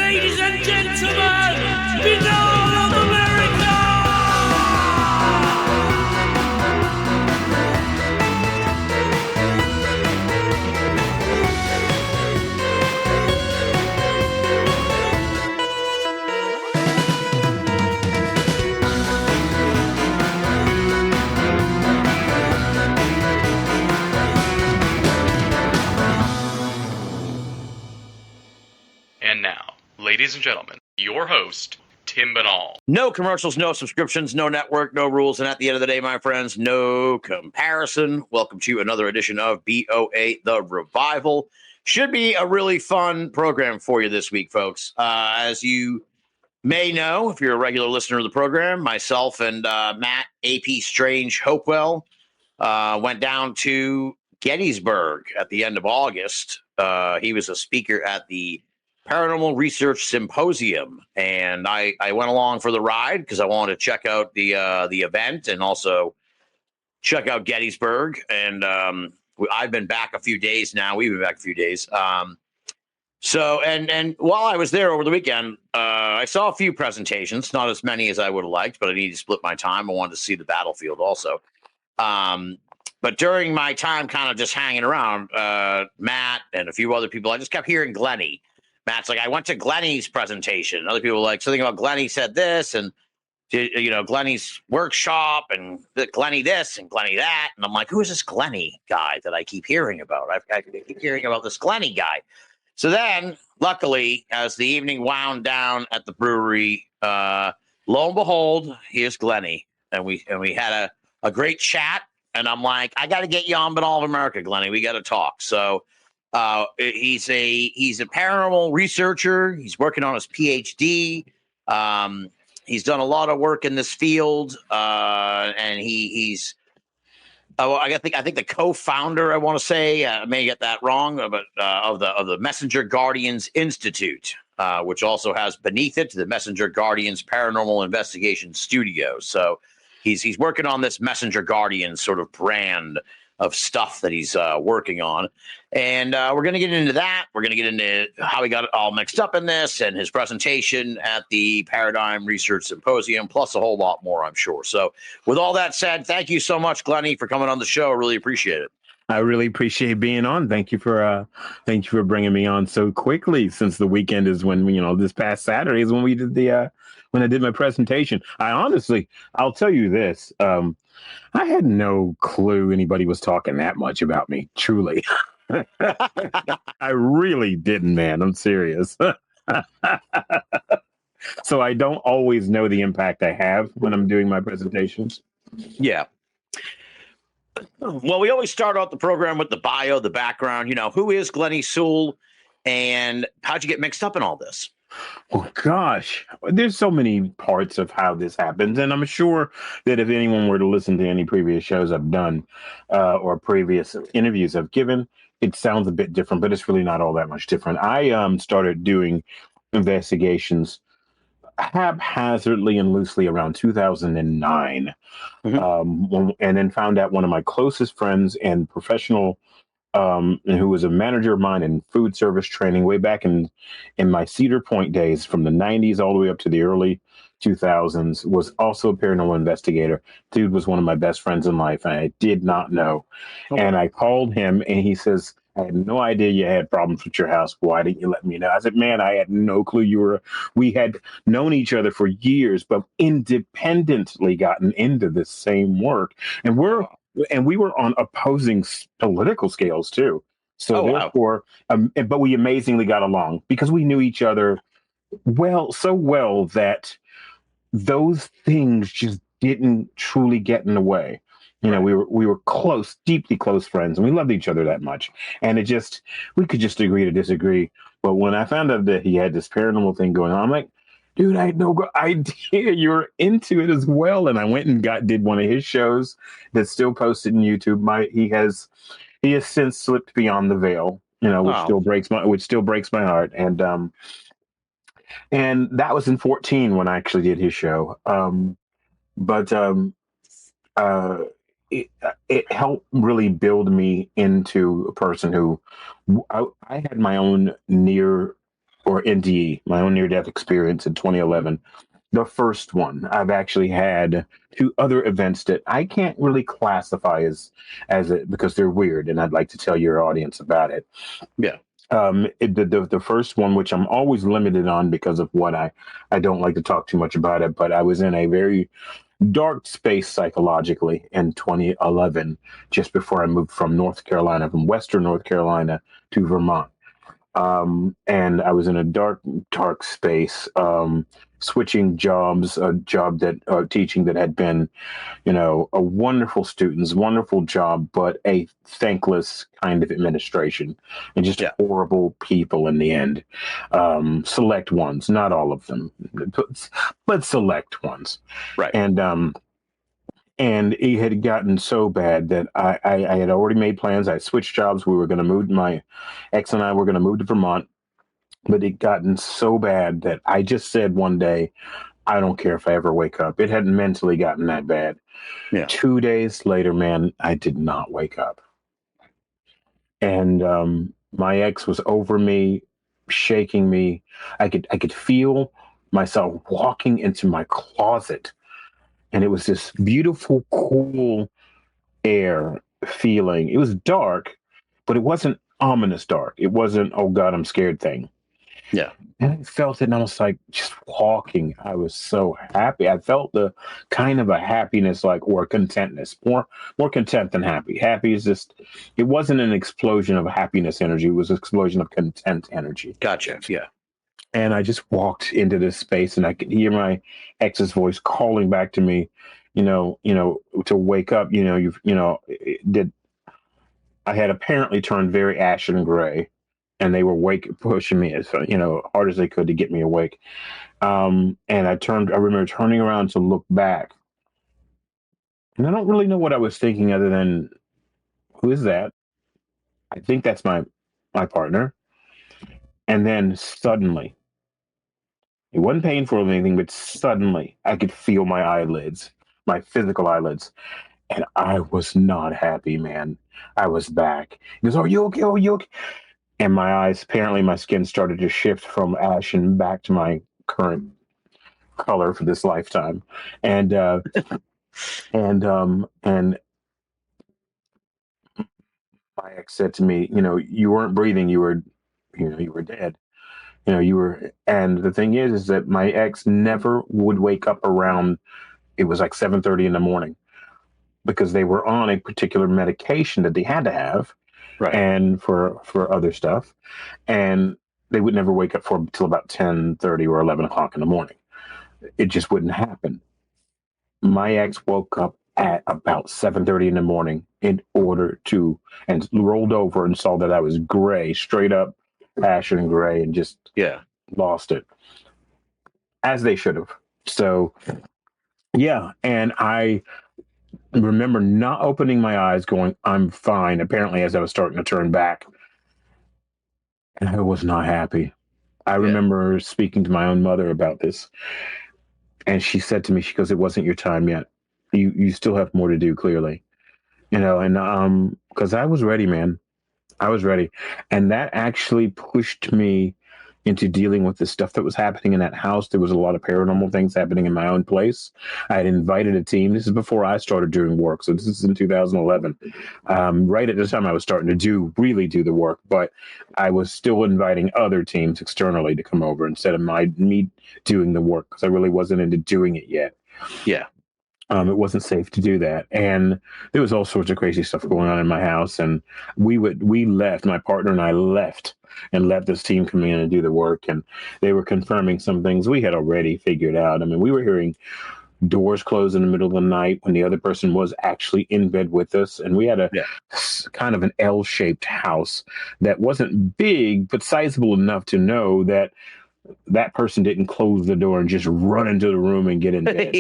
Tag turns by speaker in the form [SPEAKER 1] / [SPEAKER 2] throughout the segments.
[SPEAKER 1] Ladies and gentlemen, Binnall of America!
[SPEAKER 2] And now, ladies and gentlemen, your host, Tim Binnall.
[SPEAKER 3] No commercials, no subscriptions, no network, no rules, and at the end of the day, my friends, no comparison. Welcome to another edition of BOA The Revival. Should be a really fun program for you this week, folks. As you may know, if you're a regular listener of the program, myself and Matt AP Strange Hopewell went down to Gettysburg at the end of August. He was a speaker at the Paranormal Research Symposium, and I went along for the ride because I wanted to check out the event and also check out Gettysburg. And I've been back a few days now. We've been back a few days. So while I was there over the weekend, I saw a few presentations, not as many as I would have liked, but I needed to split my time. I wanted to see the battlefield also. But during my time kind of just hanging around, Matt and a few other people, I just kept hearing Glennie. Matt's like, I went to Glennie's presentation. Other people were like, something about Glennie said this, and Glennie's workshop, and Glennie this and Glennie that. And I'm like, who is this Glennie guy that I keep hearing about? I keep hearing about this Glennie guy. So then, luckily, as the evening wound down at the brewery, lo and behold, here's Glennie, and we had a great chat. And I'm like, I got to get you on Binnall of America, Glennie. We got to talk. So. He's a paranormal researcher. He's working on his PhD. He's done a lot of work in this field, and I think the co-founder. I want to say I may get that wrong, but of the Messenger Guardians Institute, which also has beneath it the Messenger Guardians Paranormal Investigation Studio. So he's working on this Messenger Guardians sort of brand of stuff that he's working on. And we're going to get into that. We're going to get into how he got it all mixed up in this and his presentation at the Paradigm Research Symposium, plus a whole lot more, I'm sure. So with all that said, thank you so much, Glennie, for coming on the show. I really appreciate it.
[SPEAKER 4] I really appreciate being on. Thank you for bringing me on so quickly, since the weekend is when, this past Saturday is when we did when I did my presentation. I'll tell you this. I had no clue anybody was talking that much about me, truly. I really didn't, man. I'm serious. So I don't always know the impact I have when I'm doing my presentations.
[SPEAKER 3] Yeah. Well, we always start out the program with the bio, the background. Who is Glennie Sewell, and how'd you get mixed up in all this?
[SPEAKER 4] Oh, gosh, there's so many parts of how this happens. And I'm sure that if anyone were to listen to any previous shows I've done or previous interviews I've given, it sounds a bit different, but it's really not all that much different. I started doing investigations haphazardly and loosely around 2009, and then found out one of my closest friends and professional who was a manager of mine in food service training way back in my Cedar Point days from the 90s all the way up to the early 2000s, was also a paranormal investigator. Dude was one of my best friends in life. And I did not know. Oh. And I called him and he says, I had no idea you had problems with your house. Why didn't you let me know? I said, man, I had no clue we had known each other for years, but independently gotten into this same work. And we were on opposing political scales too. So therefore, but we amazingly got along because we knew each other so well that those things just didn't truly get in the way. We were close, deeply close friends, and we loved each other that much. And we could just agree to disagree. But when I found out that he had this paranormal thing going on, I'm like, dude, I had no idea you were into it as well. And I went and did one of his shows that's still posted on YouTube. He has since slipped beyond the veil, which still breaks my heart. And that was in 2014 when I actually did his show. It helped really build me into a person who I had my own near or NDE, my own near-death experience in 2011. The first one. I've actually had two other events that I can't really classify as it because they're weird, and I'd like to tell your audience about it.
[SPEAKER 3] Yeah.
[SPEAKER 4] The first one, which I'm always limited on because of what I don't like to talk too much about it, but I was in a very dark space psychologically in 2011, just before I moved from from Western North Carolina to Vermont. And I was in a dark space, switching jobs, a job that teaching that had been, a wonderful students, wonderful job, but a thankless kind of administration and just horrible people in the end. Select ones, not all of them, but select ones.
[SPEAKER 3] Right.
[SPEAKER 4] And it had gotten so bad that I had already made plans. I switched jobs. My ex and I were going to move to Vermont, but it gotten so bad that I just said one day, I don't care if I ever wake up. It hadn't mentally gotten that bad.
[SPEAKER 3] Yeah.
[SPEAKER 4] 2 days later, man, I did not wake up. And my ex was over me, shaking me. I could feel myself walking into my closet. And it was this beautiful, cool air feeling. It was dark, but it wasn't ominous dark. It wasn't, oh God, I'm scared thing.
[SPEAKER 3] Yeah.
[SPEAKER 4] And I felt it, and I was like, just walking. I was so happy. I felt the kind of a happiness, or contentness, more content than happy. Happy is just, it wasn't an explosion of happiness energy. It was an explosion of content energy.
[SPEAKER 3] Gotcha. Yeah.
[SPEAKER 4] And I just walked into this space, and I could hear my ex's voice calling back to me, to wake up. I had apparently turned very ashen gray, and they were pushing me as hard as they could to get me awake. And I remember turning around to look back, and I don't really know what I was thinking other than, who is that? I think that's my partner. And then suddenly, it wasn't painful or anything, but suddenly I could feel my eyelids, my physical eyelids. And I was not happy, man. I was back. He goes, are you okay? Are you okay? And my eyes, apparently my skin started to shift from ashen back to my current color for this lifetime. And and my ex said to me, you weren't breathing, you were dead. And the thing is that my ex never would wake up around, it was like 7:30 in the morning, because they were on a particular medication that they had to have,
[SPEAKER 3] Right.
[SPEAKER 4] and for other stuff. And they would never wake up until about 10:30 or 11 o'clock in the morning. It just wouldn't happen. My ex woke up at about 7:30 in the morning and rolled over and saw that I was gray, straight up ashen gray, and just lost it, as they should have. So and I remember not opening my eyes, going, I'm fine, apparently, as I was starting to turn back. And I was not happy. I remember speaking to my own mother about this. And she said to me, she goes, it wasn't your time yet. You still have more to do, clearly. And because I was ready, man. I was ready. And that actually pushed me into dealing with the stuff that was happening in that house. There was a lot of paranormal things happening in my own place. I had invited a team. This is before I started doing work. So this is in 2011. Right at the time I was starting to really do the work, but I was still inviting other teams externally to come over instead of me doing the work, because I really wasn't into doing it yet.
[SPEAKER 3] Yeah.
[SPEAKER 4] It wasn't safe to do that. And there was all sorts of crazy stuff going on in my house. And we left, my partner and I left, and let this team come in and do the work. And they were confirming some things we had already figured out. I mean, we were hearing doors close in the middle of the night when the other person was actually in bed with us. And we had a kind of an L-shaped house that wasn't big, but sizable enough to know that person didn't close the door and just run into the room and get in bed.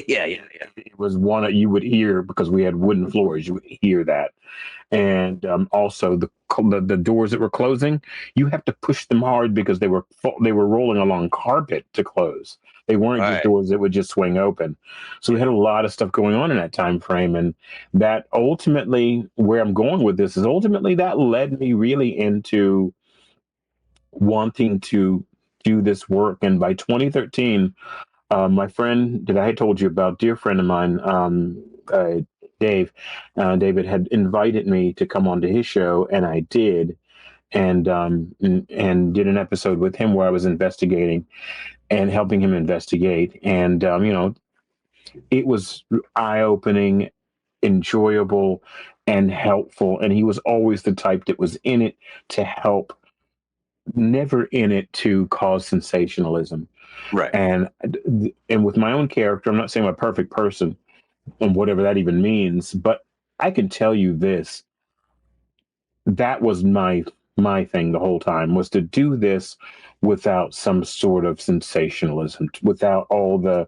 [SPEAKER 3] Yeah.
[SPEAKER 4] It was one that you would hear, because we had wooden floors. You would hear that. And also the doors that were closing, you have to push them hard because they were rolling along carpet to close. They weren't just doors that would just swing open. So we had a lot of stuff going on in that time frame. And that ultimately, where I'm going with this is ultimately that led me really into wanting to do this work. And by 2013, my friend that I had told you about, dear friend of mine, David had invited me to come onto his show, and I did, and did an episode with him where I was investigating and helping him investigate. And, it was eye-opening, enjoyable, and helpful. And he was always the type that was in it to help, never in it to cause sensationalism.
[SPEAKER 3] Right.
[SPEAKER 4] And with my own character, I'm not saying I'm a perfect person, and whatever that even means, but I can tell you this: that was my thing the whole time, was to do this without some sort of sensationalism, without all the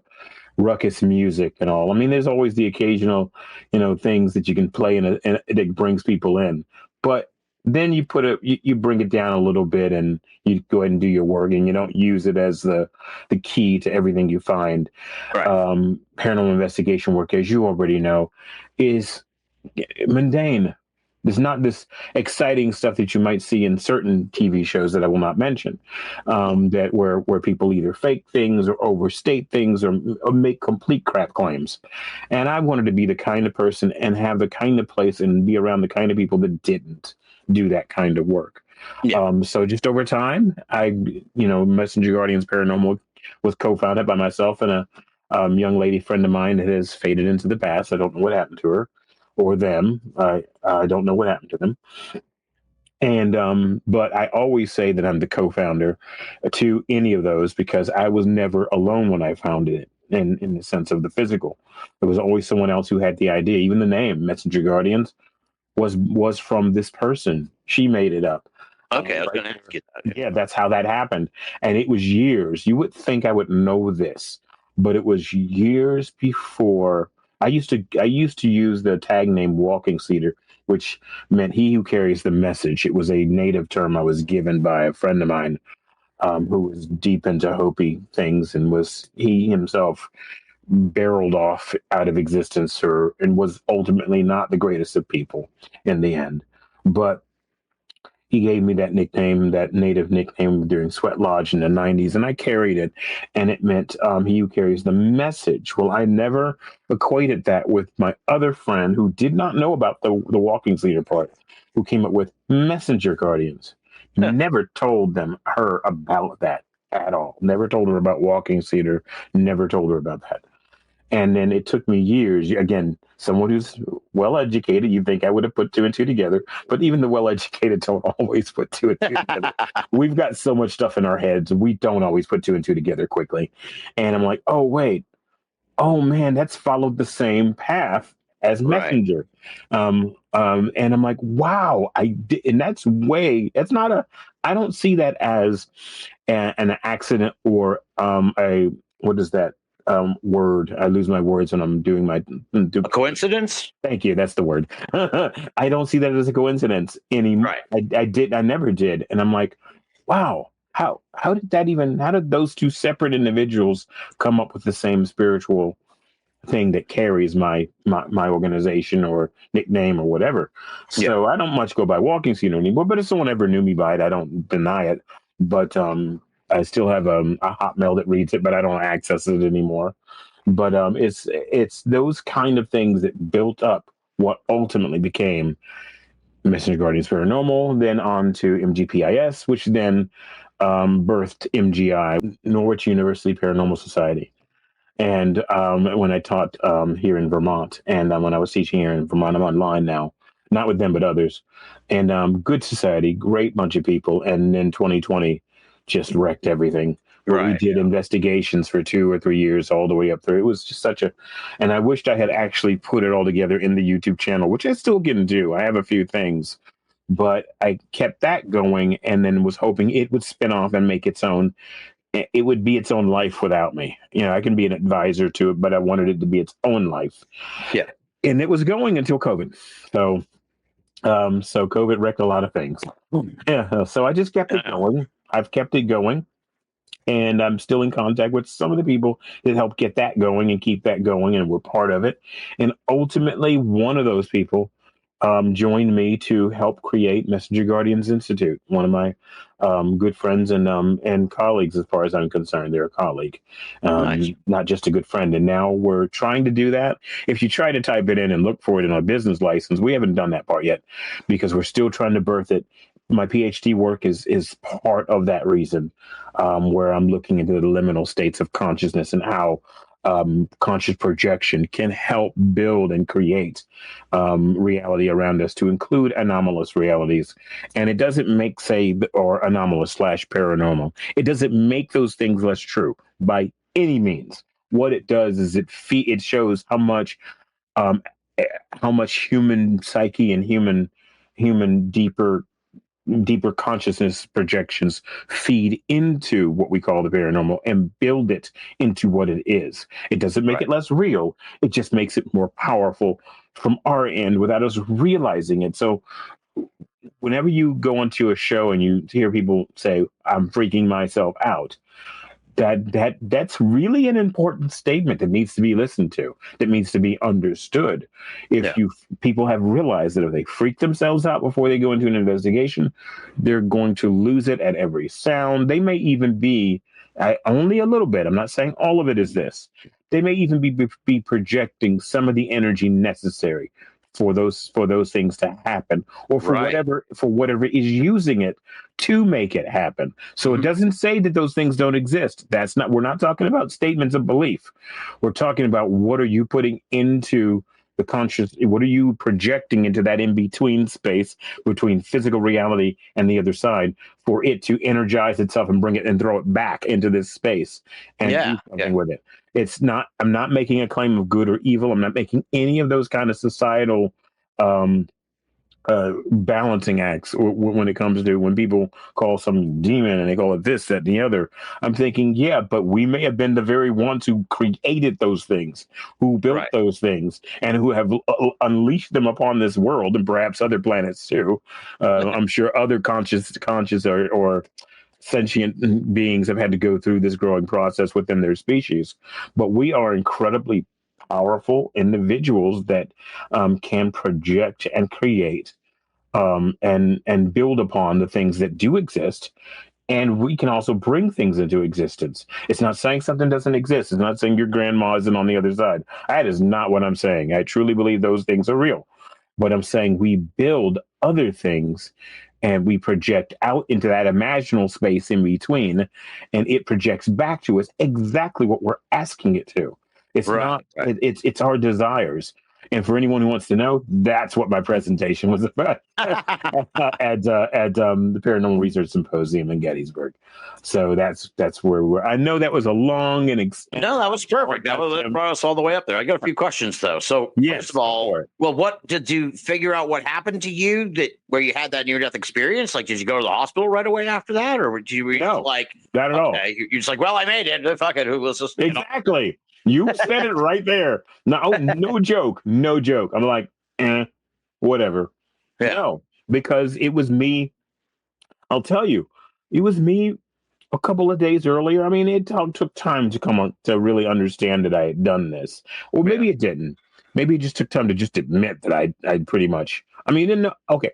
[SPEAKER 4] ruckus music and all. I mean, there's always the occasional, things that you can play and that brings people in, but then you you bring it down a little bit, and you go ahead and do your work, and you don't use it as the key to everything you find.
[SPEAKER 3] Right.
[SPEAKER 4] Paranormal investigation work, as you already know, is mundane. There's not this exciting stuff that you might see in certain TV shows that I will not mention, that where people either fake things or overstate things or make complete crap claims. And I wanted to be the kind of person and have the kind of place and be around the kind of people that didn't do that kind of work.
[SPEAKER 3] Yeah.
[SPEAKER 4] So just over time, Messenger Guardians Paranormal was co-founded by myself and a young lady friend of mine that has faded into the past. I don't know what happened to her or them. I don't know what happened to them. And but I always say that I'm the co-founder to any of those, because I was never alone when I founded it, in the sense of the physical. There was always someone else who had the idea. Even the name Messenger Guardians was from this person. She made it up.
[SPEAKER 3] Okay, I was going to ask you that.
[SPEAKER 4] Yeah, that's how that happened. And it was years. You would think I would know this, but it was years before. I used to use the tag name Walking Cedar, which meant he who carries the message. It was a native term I was given by a friend of mine, who was deep into Hopi things, and he himself barreled off out of existence, and was ultimately not the greatest of people in the end. But he gave me that nickname, that native nickname, during Sweat Lodge in the 90s, and I carried it, and it meant he who carries the message. Well, I never equated that with my other friend who did not know about the Walking Leader part, who came up with Messenger Guardians. Never told her about that at all. Never told her about Walking Cedar. Never told her about that. And then it took me years. Again, someone who's well-educated, you'd think I would have put two and two together, but even the well-educated don't always put two and two together. We've got so much stuff in our heads. We don't always put two and two together quickly. And I'm like, oh, wait. Oh, man, that's followed the same path as Messenger. Right. And I'm like, wow, I did. And that's I don't see that as an accident or what is that? Word. I lose my words when I'm doing my
[SPEAKER 3] a coincidence.
[SPEAKER 4] Thank you. That's the word. I don't see that as a coincidence anymore.
[SPEAKER 3] Right.
[SPEAKER 4] I never did. And I'm like, wow, how did those two separate individuals come up with the same spiritual thing that carries my organization or nickname or whatever? So I don't much go by Walking Cedar anymore, but if someone ever knew me by it, I don't deny it. But I still have a Hotmail that reads it, but I don't access it anymore. But it's those kind of things that built up what ultimately became Messenger Guardians Paranormal, then on to MGPIS, which then birthed MGI, Norwich University Paranormal Society. And when I taught here in Vermont, and when I was teaching here in Vermont, I'm online now, not with them, but others. And good society, great bunch of people. And then 2020 just wrecked everything. We did investigations for 2 or 3 years all the way up through. It was just and I wished I had actually put it all together in the YouTube channel, which I still can do. I have a few things, but I kept that going and then was hoping it would spin off and make its own. It would be its own life without me. I can be an advisor to it, but I wanted it to be its own life.
[SPEAKER 3] Yeah.
[SPEAKER 4] And it was going until COVID. So COVID wrecked a lot of things. Yeah. So I just kept it going. I've kept it going, and I'm still in contact with some of the people that helped get that going and keep that going, and were part of it. And ultimately, one of those people joined me to help create Messenger Guardians Institute. One of my good friends and colleagues, as far as I'm concerned, they're a colleague,
[SPEAKER 3] Nice.
[SPEAKER 4] not just a good friend. And now we're trying to do that. If you try to type it in and look for it in a business license, we haven't done that part yet because we're still trying to birth it. My PhD work is part of that reason, where I'm looking into the liminal states of consciousness and how conscious projection can help build and create reality around us to include anomalous realities. And it doesn't make, or anomalous / paranormal, it doesn't make those things less true by any means. What it does is it shows um, how much human psyche and human deeper consciousness projections feed into what we call the paranormal and build it into what it is. It doesn't make it less real. It just makes it more powerful from our end without us realizing it. So whenever you go onto a show and you hear people say, I'm freaking myself out, that's really an important statement that needs to be listened to, that needs to be understood. If people have realized that if they freak themselves out before they go into an investigation, they're going to lose it at every sound. They may even be only a little bit. I'm not saying all of it is this. They may even be projecting some of the energy necessary for those things to happen, or for whatever is using it to make it happen. So it doesn't say that those things don't exist. We're not talking about statements of belief. We're talking about what are you putting into the conscious, what are you projecting into that in-between space between physical reality and the other side for it to energize itself and bring it and throw it back into this space and do something with it. I'm not making a claim of good or evil. I'm not making any of those kind of societal balancing acts when it comes to when people call some demon and they call it this, that, and the other. I'm thinking, but we may have been the very ones who created those things, who built those things, and who have unleashed them upon this world and perhaps other planets too. I'm sure other conscious or sentient beings have had to go through this growing process within their species. But we are incredibly powerful individuals that can project and create and build upon the things that do exist. And we can also bring things into existence. It's not saying something doesn't exist. It's not saying your grandma isn't on the other side. That is not what I'm saying. I truly believe those things are real. But I'm saying we build other things and we project out into that imaginal space in between, and it projects back to us exactly what we're asking it to. It's it's our desires. And for anyone who wants to know, that's what my presentation was about at the Paranormal Research Symposium in Gettysburg. So that's where we're. I know that was a long and expensive.
[SPEAKER 3] No, that was perfect. That brought us all the way up there. I got a few questions though. So first of all, what did you figure out? What happened to you where you had that near-death experience? Like, did you go to the hospital right away after that, or did you
[SPEAKER 4] not at all?
[SPEAKER 3] You're just like, well, I made it. Fuck it. Who was this?
[SPEAKER 4] Exactly. You said it right there. No joke. No joke. I'm like, whatever. Yeah. No, because it was me. I'll tell you, it was me a couple of days earlier. I mean, it took time to come on to really understand that I had done this. Or maybe it didn't. Maybe it just took time to just admit that I pretty much, I mean, okay.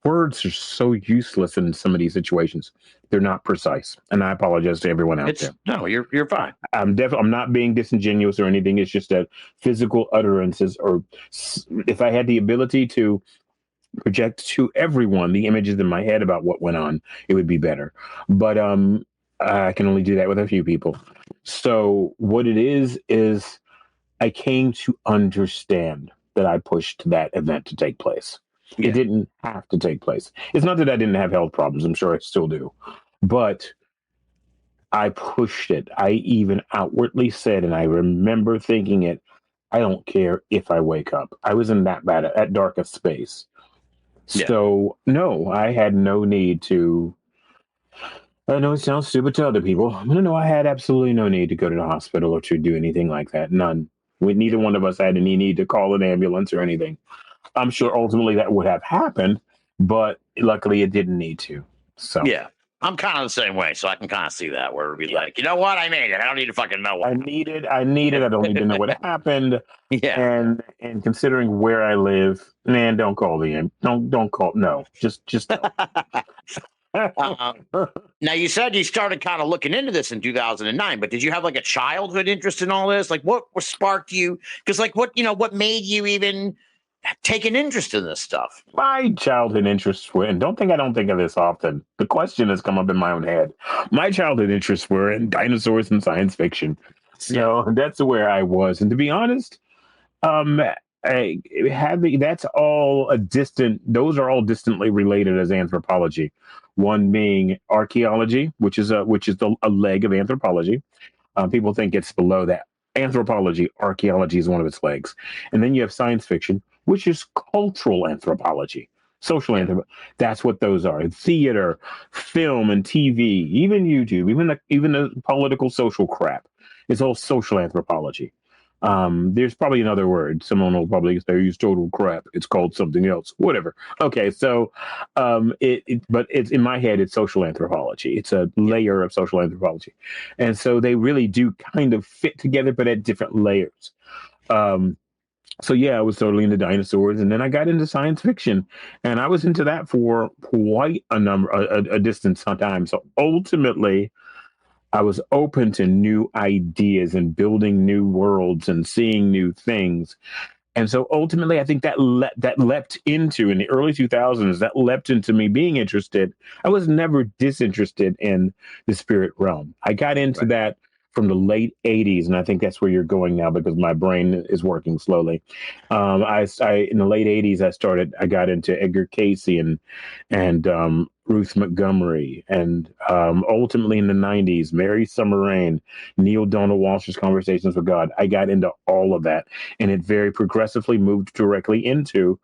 [SPEAKER 4] Words are so useless in some of these situations. They're not precise. And I apologize to everyone out there.
[SPEAKER 3] No, you're fine.
[SPEAKER 4] I'm not being disingenuous or anything. It's just that physical utterances, or if I had the ability to project to everyone the images in my head about what went on, it would be better. But I can only do that with a few people. So what it is I came to understand that I pushed that event to take place. It didn't have to take place. It's not that I didn't have health problems. I'm sure I still do. But I pushed it. I even outwardly said, and I remember thinking it, I don't care if I wake up. I was in that dark of space. So, no, I had no need to. I know it sounds stupid to other people. No, I had absolutely no need to go to the hospital or to do anything like that. None. Neither one of us had any need to call an ambulance or anything. I'm sure ultimately that would have happened, but luckily it didn't need to. So
[SPEAKER 3] I'm kind of the same way, so I can kind of see that where it'd be like, you know what, I made it. I don't need to fucking know what.
[SPEAKER 4] I need it. I don't need to know what happened.
[SPEAKER 3] Yeah.
[SPEAKER 4] And considering where I live, man, don't call the end. Don't call. No, just don't.
[SPEAKER 3] Now you said you started kind of looking into this in 2009, but did you have like a childhood interest in all this? Like what sparked you? Because like what made you even take an interest in this stuff?
[SPEAKER 4] My childhood interests were, and I don't think of this often. The question has come up in my own head. My childhood interests were in dinosaurs and science fiction. So that's where I was. And to be honest, that's all those are all distantly related as anthropology. One being archaeology, which is a leg of anthropology. People think it's below that. Anthropology, archaeology is one of its legs. And then you have science fiction, which is cultural anthropology, social anthropology. That's what those are. Theater, film, and TV, even YouTube, even the political social crap. It's all social anthropology. There's probably another word. Someone will probably say use total crap. It's called something else. Whatever. Okay, so but it's in my head, it's social anthropology. It's a layer of social anthropology. And so they really do kind of fit together, but at different layers. So yeah, I was totally into dinosaurs, and then I got into science fiction, and I was into that for quite a distance of time. So ultimately, I was open to new ideas and building new worlds and seeing new things. And so ultimately, I think that leapt into in the early 2000s, that leapt into me being interested. I was never disinterested in the spirit realm. I got into that from the late 80s, and I think that's where you're going now because my brain is working slowly. I in the late 80s, I got into Edgar Cayce and Ruth Montgomery, and ultimately in the 90s, Mary Summer Rain, Neil Donald Walsh's Conversations with God. I got into all of that, and it very progressively moved directly into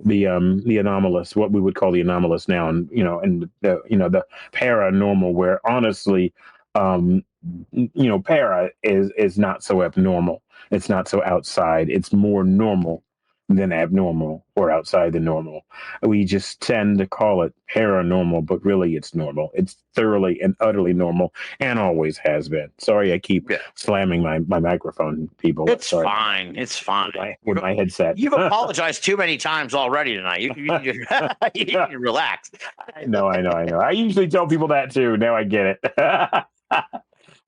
[SPEAKER 4] the anomalous, what we would call the anomalous now, and the paranormal, where honestly, para is not so abnormal. It's not so outside. It's more normal than abnormal or outside the normal. We just tend to call it paranormal, but really it's normal. It's thoroughly and utterly normal and always has been. Sorry, I keep slamming my microphone, people.
[SPEAKER 3] It's fine. It's fine.
[SPEAKER 4] With my headset.
[SPEAKER 3] You've apologized too many times already tonight. You need to relax.
[SPEAKER 4] I know. I usually tell people that too. Now I get it.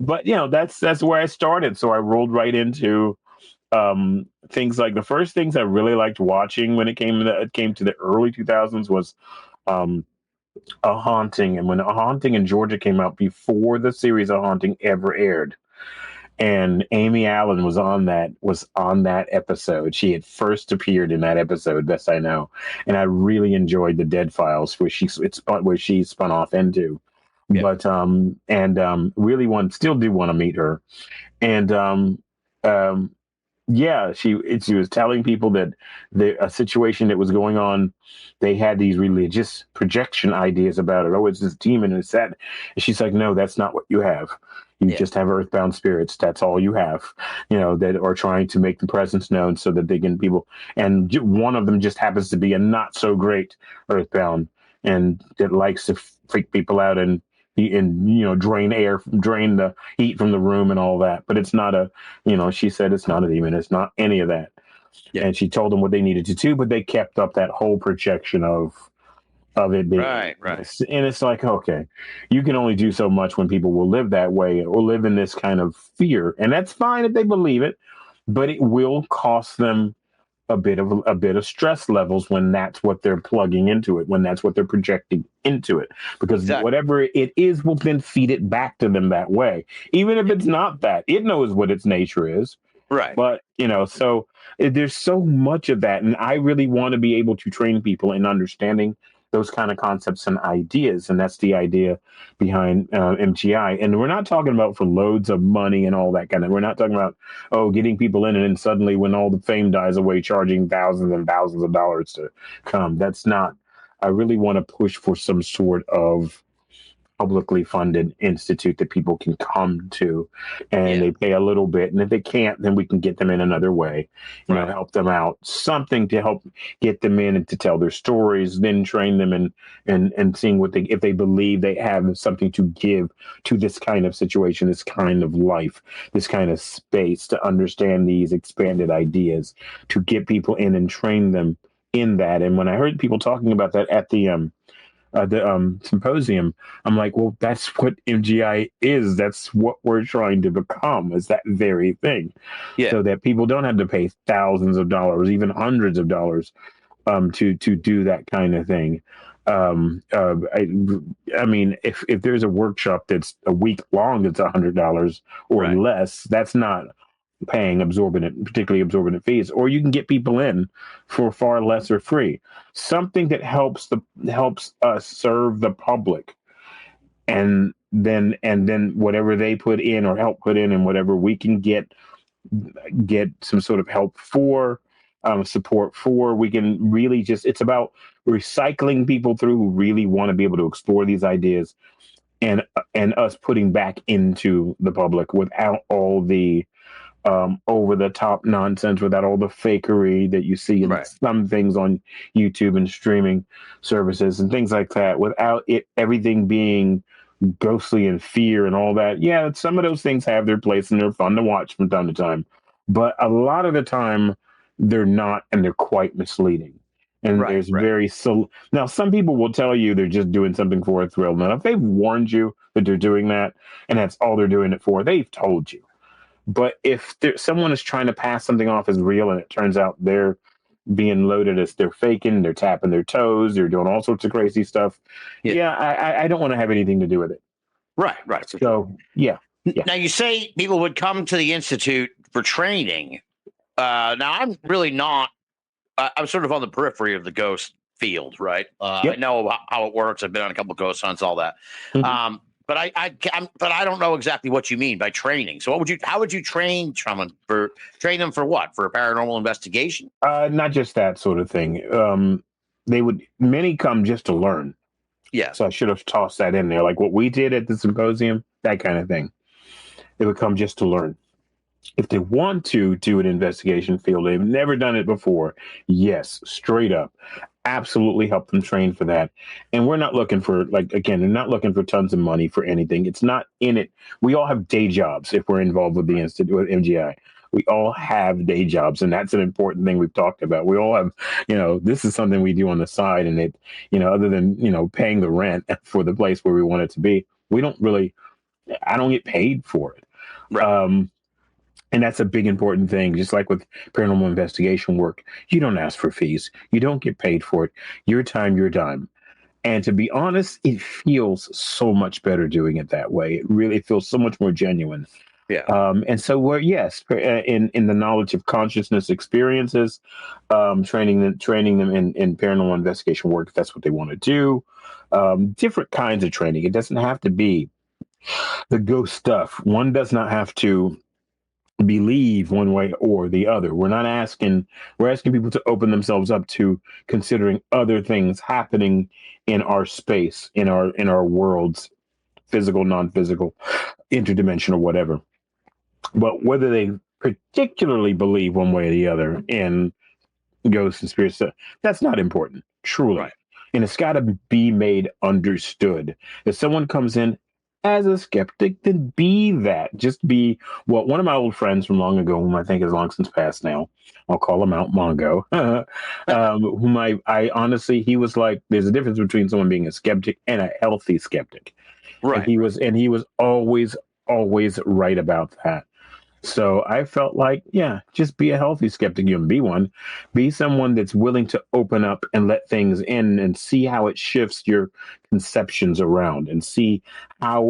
[SPEAKER 4] But that's where I started. So I rolled right into things like the first things I really liked watching when it came to the early 2000s was A Haunting. And when A Haunting in Georgia came out before the series A Haunting ever aired, and Amy Allen was on that episode. She had first appeared in that episode, best I know, and I really enjoyed the Dead Files, where she spun off into. Yeah. But really still do want to meet her, and she was telling people that a situation that was going on, they had these religious projection ideas about it. Oh, it's this demon and it's that. And she's like, no, that's not what you have. You just have earthbound spirits. That's all you have, that are trying to make the presence known so that they can people. And one of them just happens to be a not so great earthbound and that likes to freak people out and drain the heat from the room and all that. But it's not she said it's not a demon. It's not any of that. Yeah. And she told them what they needed to do, but they kept up that whole projection of it being
[SPEAKER 3] right.
[SPEAKER 4] And it's like, okay, you can only do so much when people will live that way or live in this kind of fear. And that's fine if they believe it, but it will cost them a bit of stress levels when that's what they're plugging into it, when that's what they're projecting into it, because whatever it is will then feed it back to them that way. Even if it's not that, it knows what its nature is.
[SPEAKER 3] Right.
[SPEAKER 4] But, so there's so much of that. And I really want to be able to train people in understanding those kind of concepts and ideas. And that's the idea behind MGI. And we're not talking about for loads of money and all that kind of, we're not talking about, getting people in and then suddenly when all the fame dies away, charging thousands and thousands of dollars to come. That's not, I really want to push for some sort of publicly funded institute that people can come to, and they pay a little bit. And if they can't, then we can get them in another way, help them out, something to help get them in and to tell their stories, then train them and seeing if they believe they have something to give to this kind of situation, this kind of life, this kind of space, to understand these expanded ideas, to get people in and train them in that. And when I heard people talking about that at the symposium, I'm like, well, that's what MGI is. That's what we're trying to become, is that very thing. So that people don't have to pay thousands of dollars, even hundreds of dollars, to do that kind of thing. I mean, if there's a workshop that's a week long, that's $100 or less, that's not paying particularly exorbitant fees. Or you can get people in for far less or free. Something that helps us serve the public, and then whatever they put in or help put in, and whatever we can get some sort of help for, support for, we can really it's about recycling people through who really want to be able to explore these ideas, and us putting back into the public without all the over the top nonsense, without all the fakery that you see in some things on YouTube and streaming services and things like that, without everything being ghostly and fear and all that. Yeah, some of those things have their place and they're fun to watch from time to time, but a lot of the time they're not, and they're quite misleading. And there's now some people will tell you they're just doing something for a thrill. Now, if they've warned you that they're doing that and that's all they're doing it for, they've told you. But if someone is trying to pass something off as real, and it turns out they're being loaded as they're faking, they're tapping their toes, they're doing all sorts of crazy stuff. I don't want to have anything to do with it.
[SPEAKER 3] Right.
[SPEAKER 4] So, yeah.
[SPEAKER 3] Now, you say people would come to the Institute for training. Now, I'm really not. I'm sort of on the periphery of the ghost field, right? I know how it works. I've been on a couple of ghost hunts, all that.
[SPEAKER 4] Mm-hmm.
[SPEAKER 3] But I don't know exactly what you mean by training. So how would you train someone train them for what? For a paranormal investigation?
[SPEAKER 4] Not just that sort of thing. Many come just to learn.
[SPEAKER 3] Yeah.
[SPEAKER 4] So I should have tossed that in there. Like what we did at the symposium, that kind of thing. They would come just to learn. If they want to do an investigation field, they've never done it before. Yes, straight up. Absolutely help them train for that. And we're not looking for, they're not looking for tons of money for anything. It's not in it. We all have day jobs if we're involved with the Institute, with MGI. We all have day jobs, and that's an important thing we've talked about. We all have, this is something we do on the side, and it, other than, paying the rent for the place where we want it to be, I don't get paid for it.
[SPEAKER 3] Right.
[SPEAKER 4] And that's a big important thing. Just like with paranormal investigation work, you don't ask for fees. You don't get paid for it. Your time, your dime. And to be honest, it feels so much better doing it that way. It really feels so much more genuine.
[SPEAKER 3] Yeah.
[SPEAKER 4] And so we're, in the knowledge of consciousness experiences, training them in paranormal investigation work, if that's what they want to do. Different kinds of training. It doesn't have to be the ghost stuff. One does not have to believe one way or the other. We're asking people to open themselves up to considering other things happening in our space, in our worlds, physical, non-physical, interdimensional, whatever. But whether they particularly believe one way or the other in ghosts and spirits, that's not important, truly.
[SPEAKER 3] Right.
[SPEAKER 4] And it's got to be made understood. If someone comes in as a skeptic, then be that. Just be, one of my old friends from long ago, whom I think is long since passed now, I'll call him out, Mongo, whom I honestly, he was like, there's a difference between someone being a skeptic and a healthy skeptic.
[SPEAKER 3] Right.
[SPEAKER 4] And he was always right about that. So I felt like, just be a healthy skeptic. You can be one. Be someone that's willing to open up and let things in and see how it shifts your conceptions around, and see how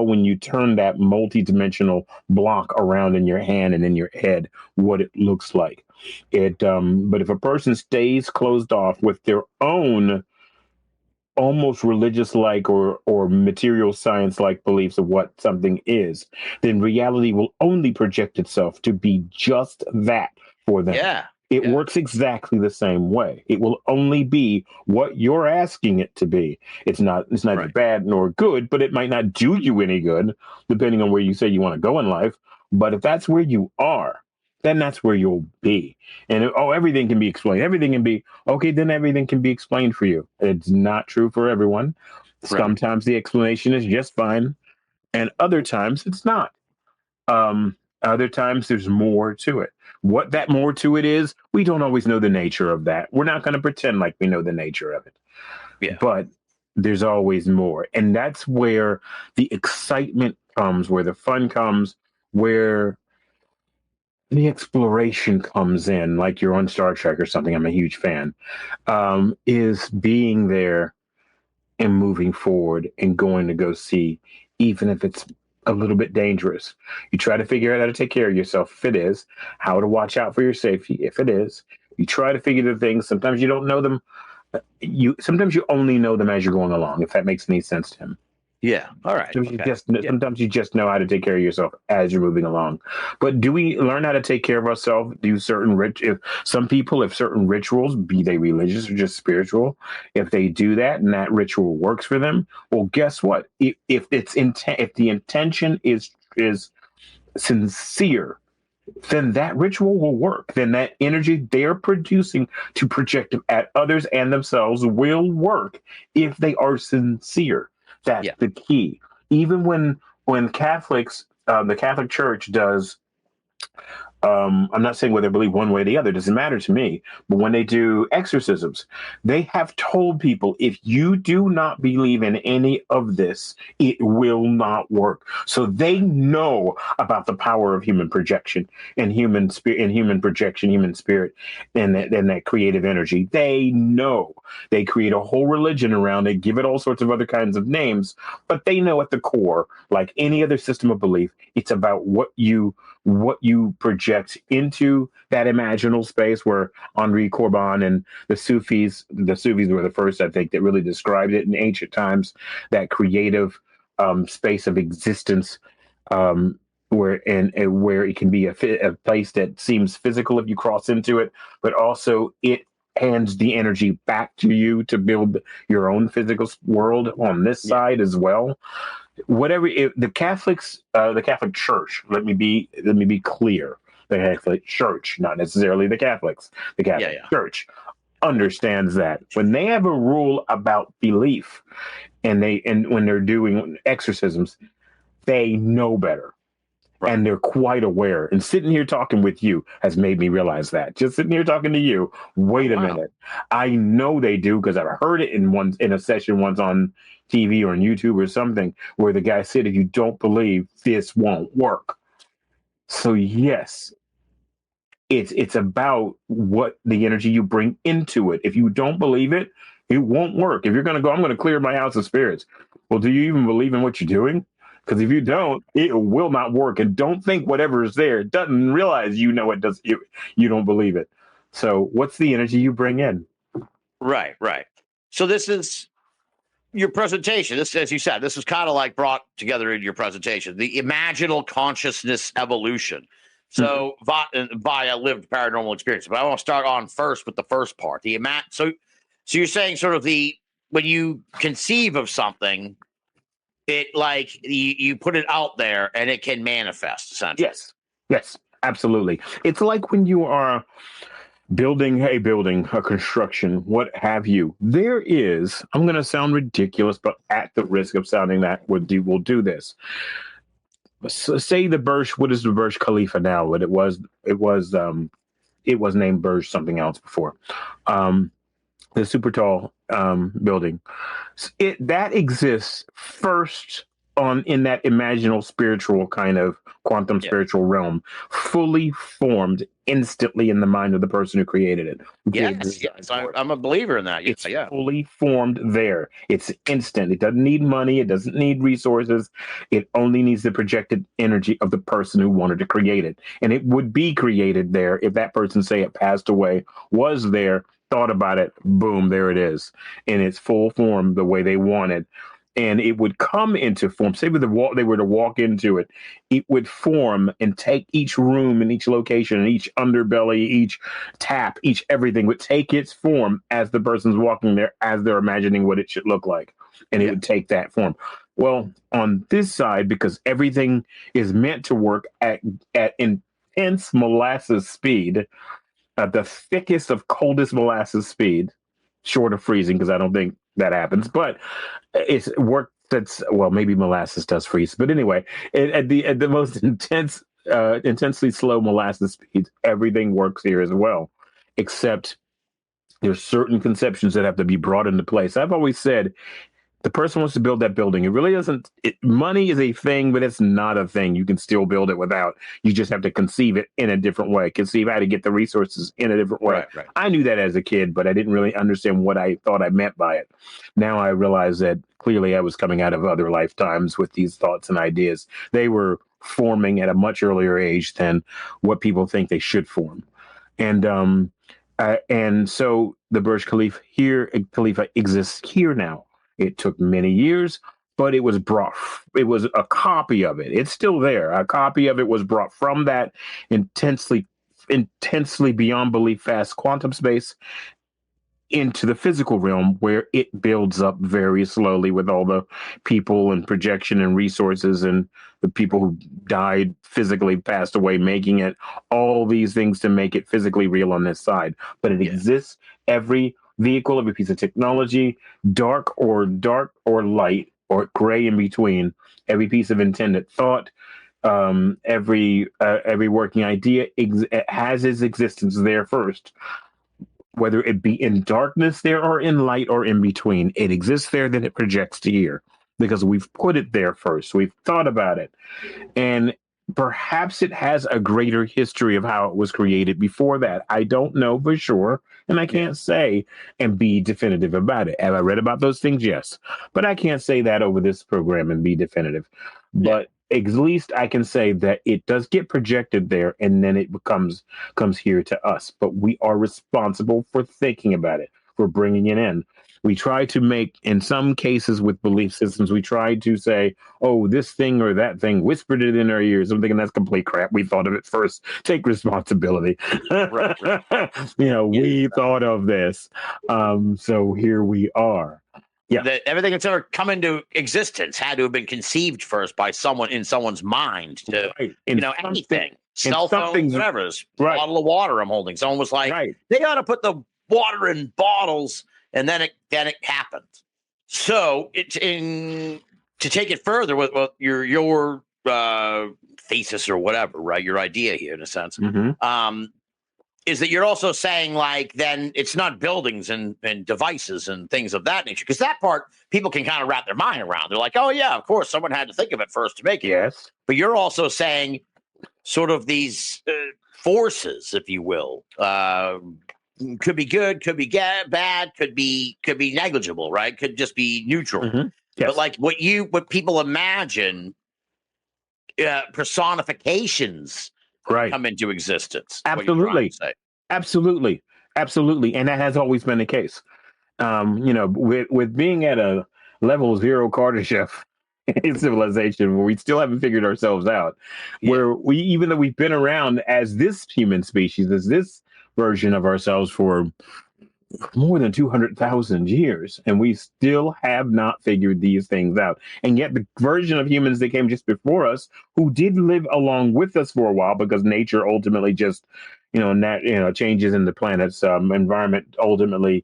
[SPEAKER 4] when you turn that multidimensional block around in your hand and in your head, what it looks like. But if a person stays closed off with their own almost religious-like or material science-like beliefs of what something is, then reality will only project itself to be just that for them.
[SPEAKER 3] Yeah.
[SPEAKER 4] It works exactly the same way. It will only be what you're asking it to be. It's neither
[SPEAKER 3] Right.
[SPEAKER 4] bad nor good, but it might not do you any good, depending on where you say you want to go in life. But if that's where you are, then that's where you'll be. And everything can be explained. Everything can be okay. Then everything can be explained for you. It's not true for everyone.
[SPEAKER 3] Right.
[SPEAKER 4] Sometimes the explanation is just fine, and other times it's not. Other times there's more to it. What that more to it is, we don't always know the nature of that. We're not going to pretend like we know the nature of it.
[SPEAKER 3] Yeah.
[SPEAKER 4] But there's always more. And that's where the excitement comes, where the fun comes, where the exploration comes in, like you're on Star Trek or something. I'm a huge fan. Is being there and moving forward and going to go see, even if it's a little bit dangerous. You try to figure out how to take care of yourself if it is, how to watch out for your safety if it is. You try to figure the things. Sometimes you don't know them. Sometimes you only know them as you're going along, if that makes any sense to him.
[SPEAKER 3] Yeah. All right.
[SPEAKER 4] Sometimes you just know how to take care of yourself as you're moving along. But do we learn how to take care of ourselves? If certain rituals, be they religious or just spiritual, if they do that and that ritual works for them, well, guess what? If the intention is sincere, then that ritual will work. Then that energy they're producing to project at others and themselves will work if they are sincere. That's the key. Even when Catholics, the Catholic Church does, I'm not saying whether they believe one way or the other, it doesn't matter to me. But when they do exorcisms, they have told people, if you do not believe in any of this, it will not work. So they know about the power of human projection and human spirit and human projection, human spirit, and that creative energy. They know. They create a whole religion around it, give it all sorts of other kinds of names, but they know at the core, like any other system of belief, it's about what you project into that imaginal space, where Henri Corbin and the Sufis were the first, I think, that really described it in ancient times, that creative space of existence, where it can be a place that seems physical if you cross into it, but also it hands the energy back to you to build your own physical world on this side as well. The Catholic Church, let me be clear, the Catholic Church, not necessarily the Catholics, the Catholic Church understands that when they have a rule about belief and when they're doing exorcisms, they know better. Right. And they're quite aware. And sitting here talking with you has made me realize that. Just sitting here talking to you, wait a minute. I know they do, because I've heard it in a session once on TV or on YouTube or something, where the guy said, if you don't believe, this won't work. So yes, it's about what the energy you bring into it. If you don't believe it, it won't work. If you're going to go, I'm going to clear my house of spirits. Well, do you even believe in what you're doing? Because if you don't, it will not work. And don't think whatever is there doesn't realize it does. You don't believe it. So what's the energy you bring in?
[SPEAKER 3] Right. So this is your presentation. This, as you said, this is kind of like brought together in your presentation, the imaginal consciousness evolution. So via lived paranormal experience. But I want to start on first with the first part. So you're saying sort of when you conceive of something, it like you put it out there and it can manifest, essentially.
[SPEAKER 4] Yes, absolutely. It's like when you are building a construction, what have you. There is, I'm going to sound ridiculous, but at the risk of sounding that, we'll do this. So say the Burj, what is the Burj Khalifa now? But it was named Burj something else before. The super tall building. That exists first in that imaginal spiritual kind of quantum spiritual realm, fully formed instantly in the mind of the person who created it.
[SPEAKER 3] Yes. I'm a believer in that.
[SPEAKER 4] It's fully formed there. It's instant. It doesn't need money. It doesn't need resources. It only needs the projected energy of the person who wanted to create it. And it would be created there if that person, say it passed away, was there, thought about it, boom, there it is in its full form, the way they wanted. and it would come into form. Say they were to walk into it, it would form and take each room and each location and each underbelly, each tap, each everything would take its form as the person's walking there, as they're imagining what it should look like. And it would take that form. Well, on this side, because everything is meant to work at intense molasses speed, the thickest of coldest molasses speed, short of freezing, because I don't think that happens, but it's work that's, well, maybe molasses does freeze. But anyway, at the most intensely slow molasses speeds, everything works here as well, except there's certain conceptions that have to be brought into place. I've always said, the person wants to build that building. It really doesn't. Money is a thing, but it's not a thing. You can still build it without. You just have to conceive it in a different way. Conceive how to get the resources in a different way.
[SPEAKER 3] Right.
[SPEAKER 4] I knew that as a kid, but I didn't really understand what I thought I meant by it. Now I realize that clearly I was coming out of other lifetimes with these thoughts and ideas. They were forming at a much earlier age than what people think they should form. And so the Burj Khalifa exists here now. It took many years, but it was a copy of it. It's still there. A copy of it was brought from that intensely beyond belief fast quantum space into the physical realm, where it builds up very slowly with all the people and projection and resources and the people who died, physically passed away, making it, all these things to make it physically real on this side. But it exists. Every vehicle, every piece of technology, dark or light or gray in between, every piece of intended thought, every working idea has its existence there first. Whether it be in darkness there or in light or in between, it exists there, then it projects to here because we've put it there first. We've thought about it. And perhaps it has a greater history of how it was created before that. I don't know for sure, and I can't say and be definitive about it. Have I read about those things? Yes. But I can't say that over this program and be definitive. But at least I can say that it does get projected there, and then it comes here to us. But we are responsible for thinking about it, for bringing it in. We try to make, in some cases with belief systems, we try to say, oh, this thing or that thing, whispered it in our ears. I'm thinking that's complete crap. We thought of it first. Take responsibility.
[SPEAKER 3] Right.
[SPEAKER 4] We thought of this. So here we are. Yeah.
[SPEAKER 3] That everything that's ever come into existence had to have been conceived first by someone in someone's mind to, anything, cell phone, whatever, bottle of water I'm holding. Someone was like, they ought to put the water in bottles, and then it happened. So to take it further with your thesis or whatever, right? Your idea here, in a sense.
[SPEAKER 4] Mm-hmm.
[SPEAKER 3] Is that you're also saying, like, then it's not buildings and devices and things of that nature? Because that part people can kind of wrap their mind around. They're like, oh, yeah, of course, someone had to think of it first to make it.
[SPEAKER 4] Yes.
[SPEAKER 3] But you're also saying sort of these forces, if you will, could be good, could be bad, could be negligible, right? Could just be neutral.
[SPEAKER 4] Mm-hmm. Yes.
[SPEAKER 3] But like what people imagine, personifications come into existence.
[SPEAKER 4] Absolutely. And that has always been the case. With being at a level 0 Kardashev in civilization, where we still haven't figured ourselves out, where we, even though we've been around as this human species, as this version of ourselves for more than 200,000 years, and we still have not figured these things out. And yet the version of humans that came just before us, who did live along with us for a while, because nature ultimately just, changes in the planet's environment ultimately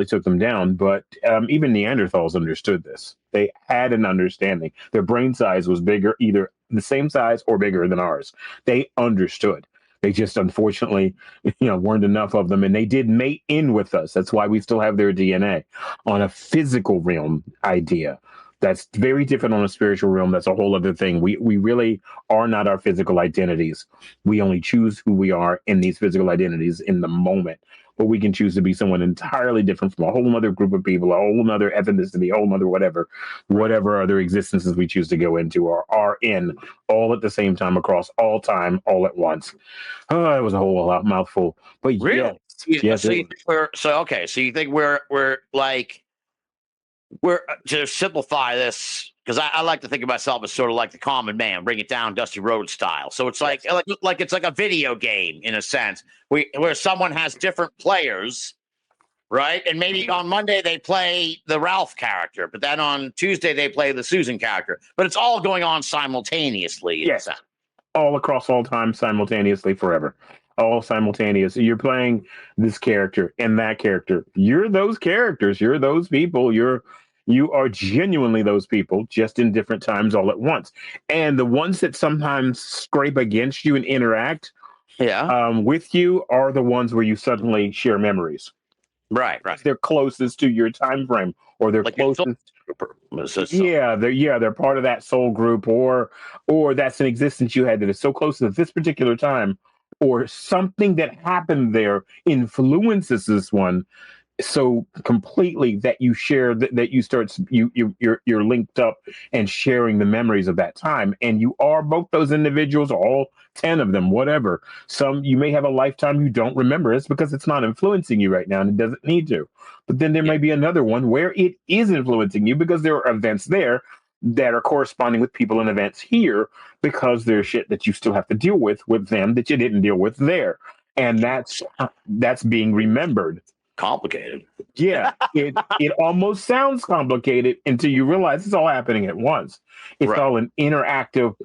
[SPEAKER 4] took them down. But even Neanderthals understood this. They had an understanding. Their brain size was bigger, either the same size or bigger than ours. They understood. They just, unfortunately, weren't enough of them, and they did mate in with us. That's why we still have their DNA. On a physical realm idea, that's very different. On a spiritual realm, that's a whole other thing. We really are not our physical identities. We only choose who we are in these physical identities in the moment. But we can choose to be someone entirely different from a whole other group of people, a whole other ethnicity, a whole other whatever other existences we choose to go into or are in, all at the same time, across all time, all at once. Oh, it was a whole mouthful. But
[SPEAKER 3] really?
[SPEAKER 4] yes.
[SPEAKER 3] So you think we're like we're to simplify this, because I like to think of myself as sort of like the common man, bring it down Dusty Road style. So it's like it's like a video game in a sense, where someone has different players, right? And maybe on Monday they play the Ralph character, but then on Tuesday they play the Susan character. But it's all going on simultaneously.
[SPEAKER 4] Yes, all across all time, simultaneously, forever. All simultaneous. You're playing this character and that character. You're those characters. You're those people. You are genuinely those people, just in different times all at once. And the ones that sometimes scrape against you and interact with you are the ones where you suddenly share memories.
[SPEAKER 3] Right.
[SPEAKER 4] They're closest to your time frame, or they're
[SPEAKER 3] Like
[SPEAKER 4] closest. They're part of that soul group, or that's an existence you had that is so close to this particular time, or something that happened there influences this one so completely that you share that you start you're linked up and sharing the memories of that time, and you are both those individuals, all 10 of them, whatever. Some you may have a lifetime you don't remember. It's because it's not influencing you right now and it doesn't need to. But then there may be another one where it is influencing you because there are events there that are corresponding with people and events here, because there's shit that you still have to deal with them that you didn't deal with there, and that's being remembered.
[SPEAKER 3] Complicated.
[SPEAKER 4] Yeah, it almost sounds complicated until you realize it's all happening at once. It's all an interactive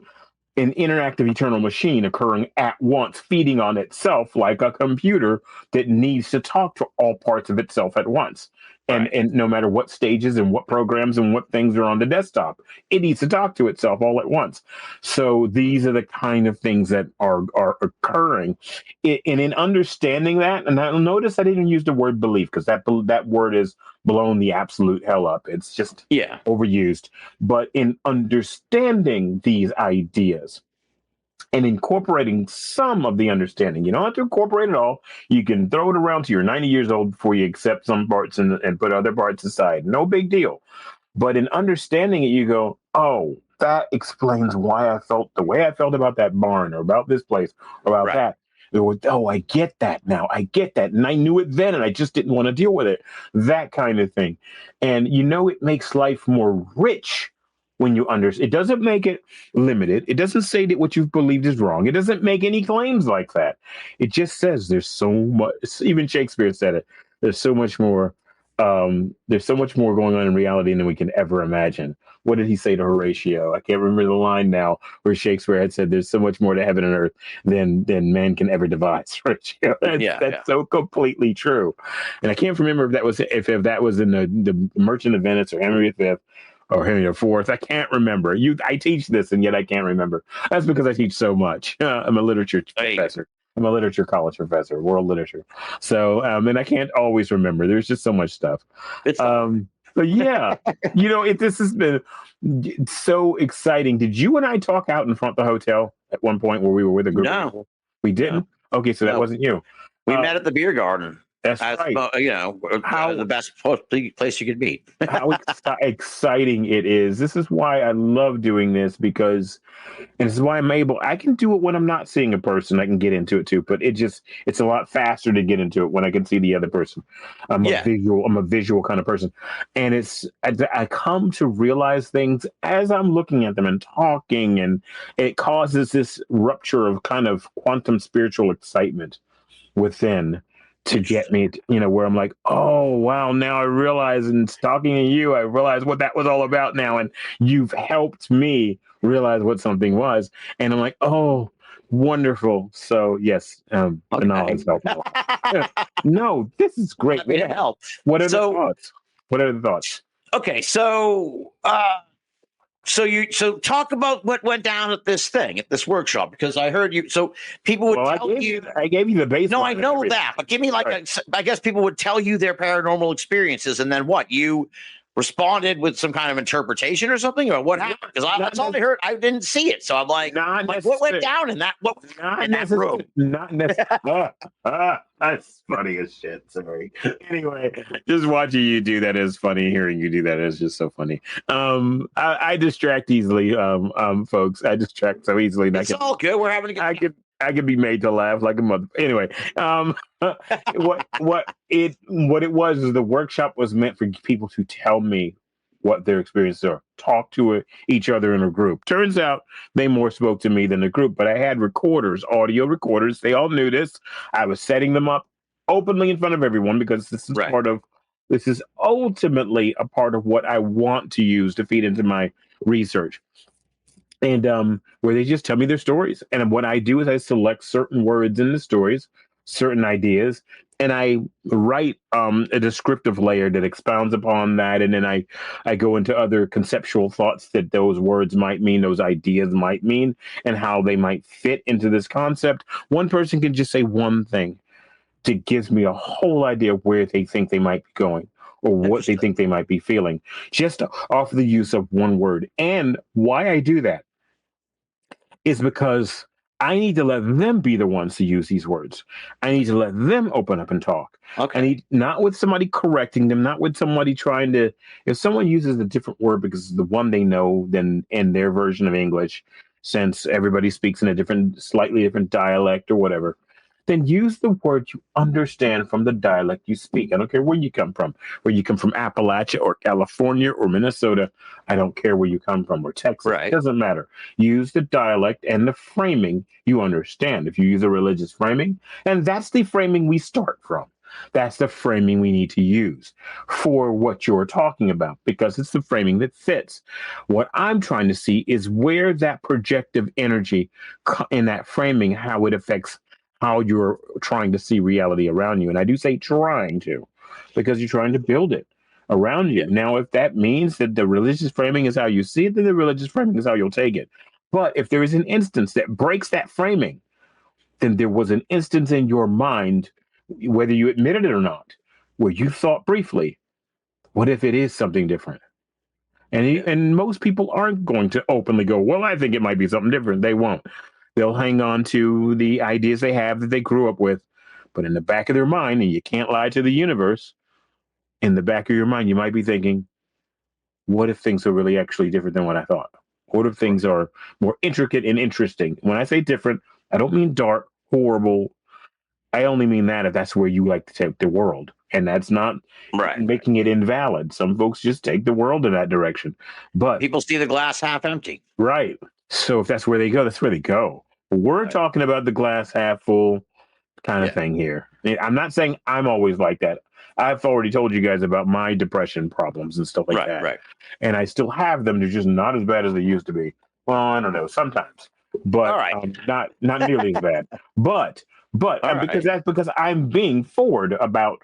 [SPEAKER 4] eternal machine occurring at once, feeding on itself like a computer that needs to talk to all parts of itself at once. And no matter what stages and what programs and what things are on the desktop, it needs to talk to itself all at once. So these are the kind of things that are occurring. And in understanding that, and I'll notice I didn't use the word belief, because that word is blown the absolute hell up. It's just overused. But in understanding these ideas and incorporating some of the understanding, you don't have to incorporate it all. You can throw it around till you're 90 years old before you accept some parts and put other parts aside. No big deal. But in understanding it, you go, oh, that explains why I felt the way I felt about that barn, or about this place, or about that. Oh, I get that now. I get that. And I knew it then, and I just didn't want to deal with it. That kind of thing. And it makes life more rich when you understand. It doesn't make it limited. It doesn't say that what you've believed is wrong. It doesn't make any claims like that. It just says there's so much. Even Shakespeare said it. There's so much more. There's so much more going on in reality than we can ever imagine. What did he say to Horatio? I can't remember the line now, where Shakespeare had said, "There's so much more to heaven and earth than man can ever devise." Horatio. That's so completely true. And I can't remember if that was in the Merchant of Venice or Henry V or Henry IV. I can't remember. I teach this, and yet I can't remember. That's because I teach so much. I'm a literature professor. I'm a literature college professor, world literature. So, and I can't always remember. There's just so much stuff. But yeah, this has been so exciting. Did you and I talk out in front of the hotel at one point where we were with a group?
[SPEAKER 3] No,
[SPEAKER 4] we didn't. No. Okay, so that wasn't you.
[SPEAKER 3] We met at the beer garden.
[SPEAKER 4] That's right.
[SPEAKER 3] The best place you could meet.
[SPEAKER 4] How exciting it is. This is why I love doing this, because, and this is why I can do it when I'm not seeing a person. I can get into it too, but it's a lot faster to get into it when I can see the other person. I'm a visual kind of person. And I come to realize things as I'm looking at them and talking, and it causes this rupture of kind of quantum spiritual excitement within, to get me, where I'm like, oh, wow, now I realize, and talking to you, I realize what that was all about now. And you've helped me realize what something was. And I'm like, oh, wonderful. So, yes, Binnall has helped. No, this is great.
[SPEAKER 3] Happy to help.
[SPEAKER 4] What are the thoughts?
[SPEAKER 3] Okay, so talk about what went down at this workshop, because I heard you. So people would tell you.
[SPEAKER 4] I gave you the baseline.
[SPEAKER 3] No, I know that, but give me I guess people would tell you their paranormal experiences, and then what? You responded with some kind of interpretation or something, or what happened? Because that's all I heard. I didn't see it, so I'm like what went down in that? What in that room?
[SPEAKER 4] Not necessarily. That's funny as shit. Sorry. Anyway, just watching you do that is funny. Hearing you do that is just so funny. I distract easily, folks. I distract so easily.
[SPEAKER 3] It's all good. We're having a good.
[SPEAKER 4] I could be made to laugh like a mother. Anyway, what it was is the workshop was meant for people to tell me what their experiences are. Talk to each other in a group. Turns out they more spoke to me than the group, but I had recorders, audio recorders. They all knew this. I was setting them up openly in front of everyone because this is ultimately a part of what I want to use to feed into my research. And where they just tell me their stories. And what I do is I select certain words in the stories, certain ideas, and I write a descriptive layer that expounds upon that. And then I go into other conceptual thoughts that those words might mean, those ideas might mean, and how they might fit into this concept. One person can just say one thing that gives me a whole idea of where they think they might be going or what they think they might be feeling, just off the use of one word. And why I do that is because I need to let them be the ones to use these words. I need to let them open up and talk.
[SPEAKER 3] Okay.
[SPEAKER 4] I need not with somebody correcting them, not with somebody trying to. If someone uses a different word because it's the one they know than in their version of English, since everybody speaks in a slightly different dialect or whatever, then use the word you understand from the dialect you speak. I don't care where you come from, whether you come from Appalachia or California or Minnesota. I don't care where you come from, or Texas.
[SPEAKER 3] Right.
[SPEAKER 4] It doesn't matter. Use the dialect and the framing you understand. If you use a religious framing, and that's the framing we start from. That's the framing we need to use for what you're talking about, because it's the framing that fits. What I'm trying to see is where that projective energy in that framing, how it affects how you're trying to see reality around you. And I do say trying to, because you're trying to build it around you. Now, if that means that the religious framing is how you see it, then the religious framing is how you'll take it. But if there is an instance that breaks that framing, then there was an instance in your mind, whether you admitted it or not, where you thought briefly, what if it is something different? And most people aren't going to openly go, well, I think it might be something different. They won't. They'll hang on to the ideas they have that they grew up with. But in the back of their mind, and you can't lie to the universe, in the back of your mind, you might be thinking, what if things are really actually different than what I thought? What if things are more intricate and interesting? When I say different, I don't mean dark, horrible. I only mean that if that's where you like to take the world. And that's not making it invalid. Some folks just take the world in that direction. But
[SPEAKER 3] people see the glass half empty.
[SPEAKER 4] Right. So if that's where they go, that's where they go. We're talking about the glass half full kind of thing here. I'm not saying I'm always like that. I've already told you guys about my depression problems and stuff like that.
[SPEAKER 3] Right.
[SPEAKER 4] And I still have them. They're just not as bad as they used to be. Well, I don't know, sometimes, but not nearly as bad. But because I'm being forward about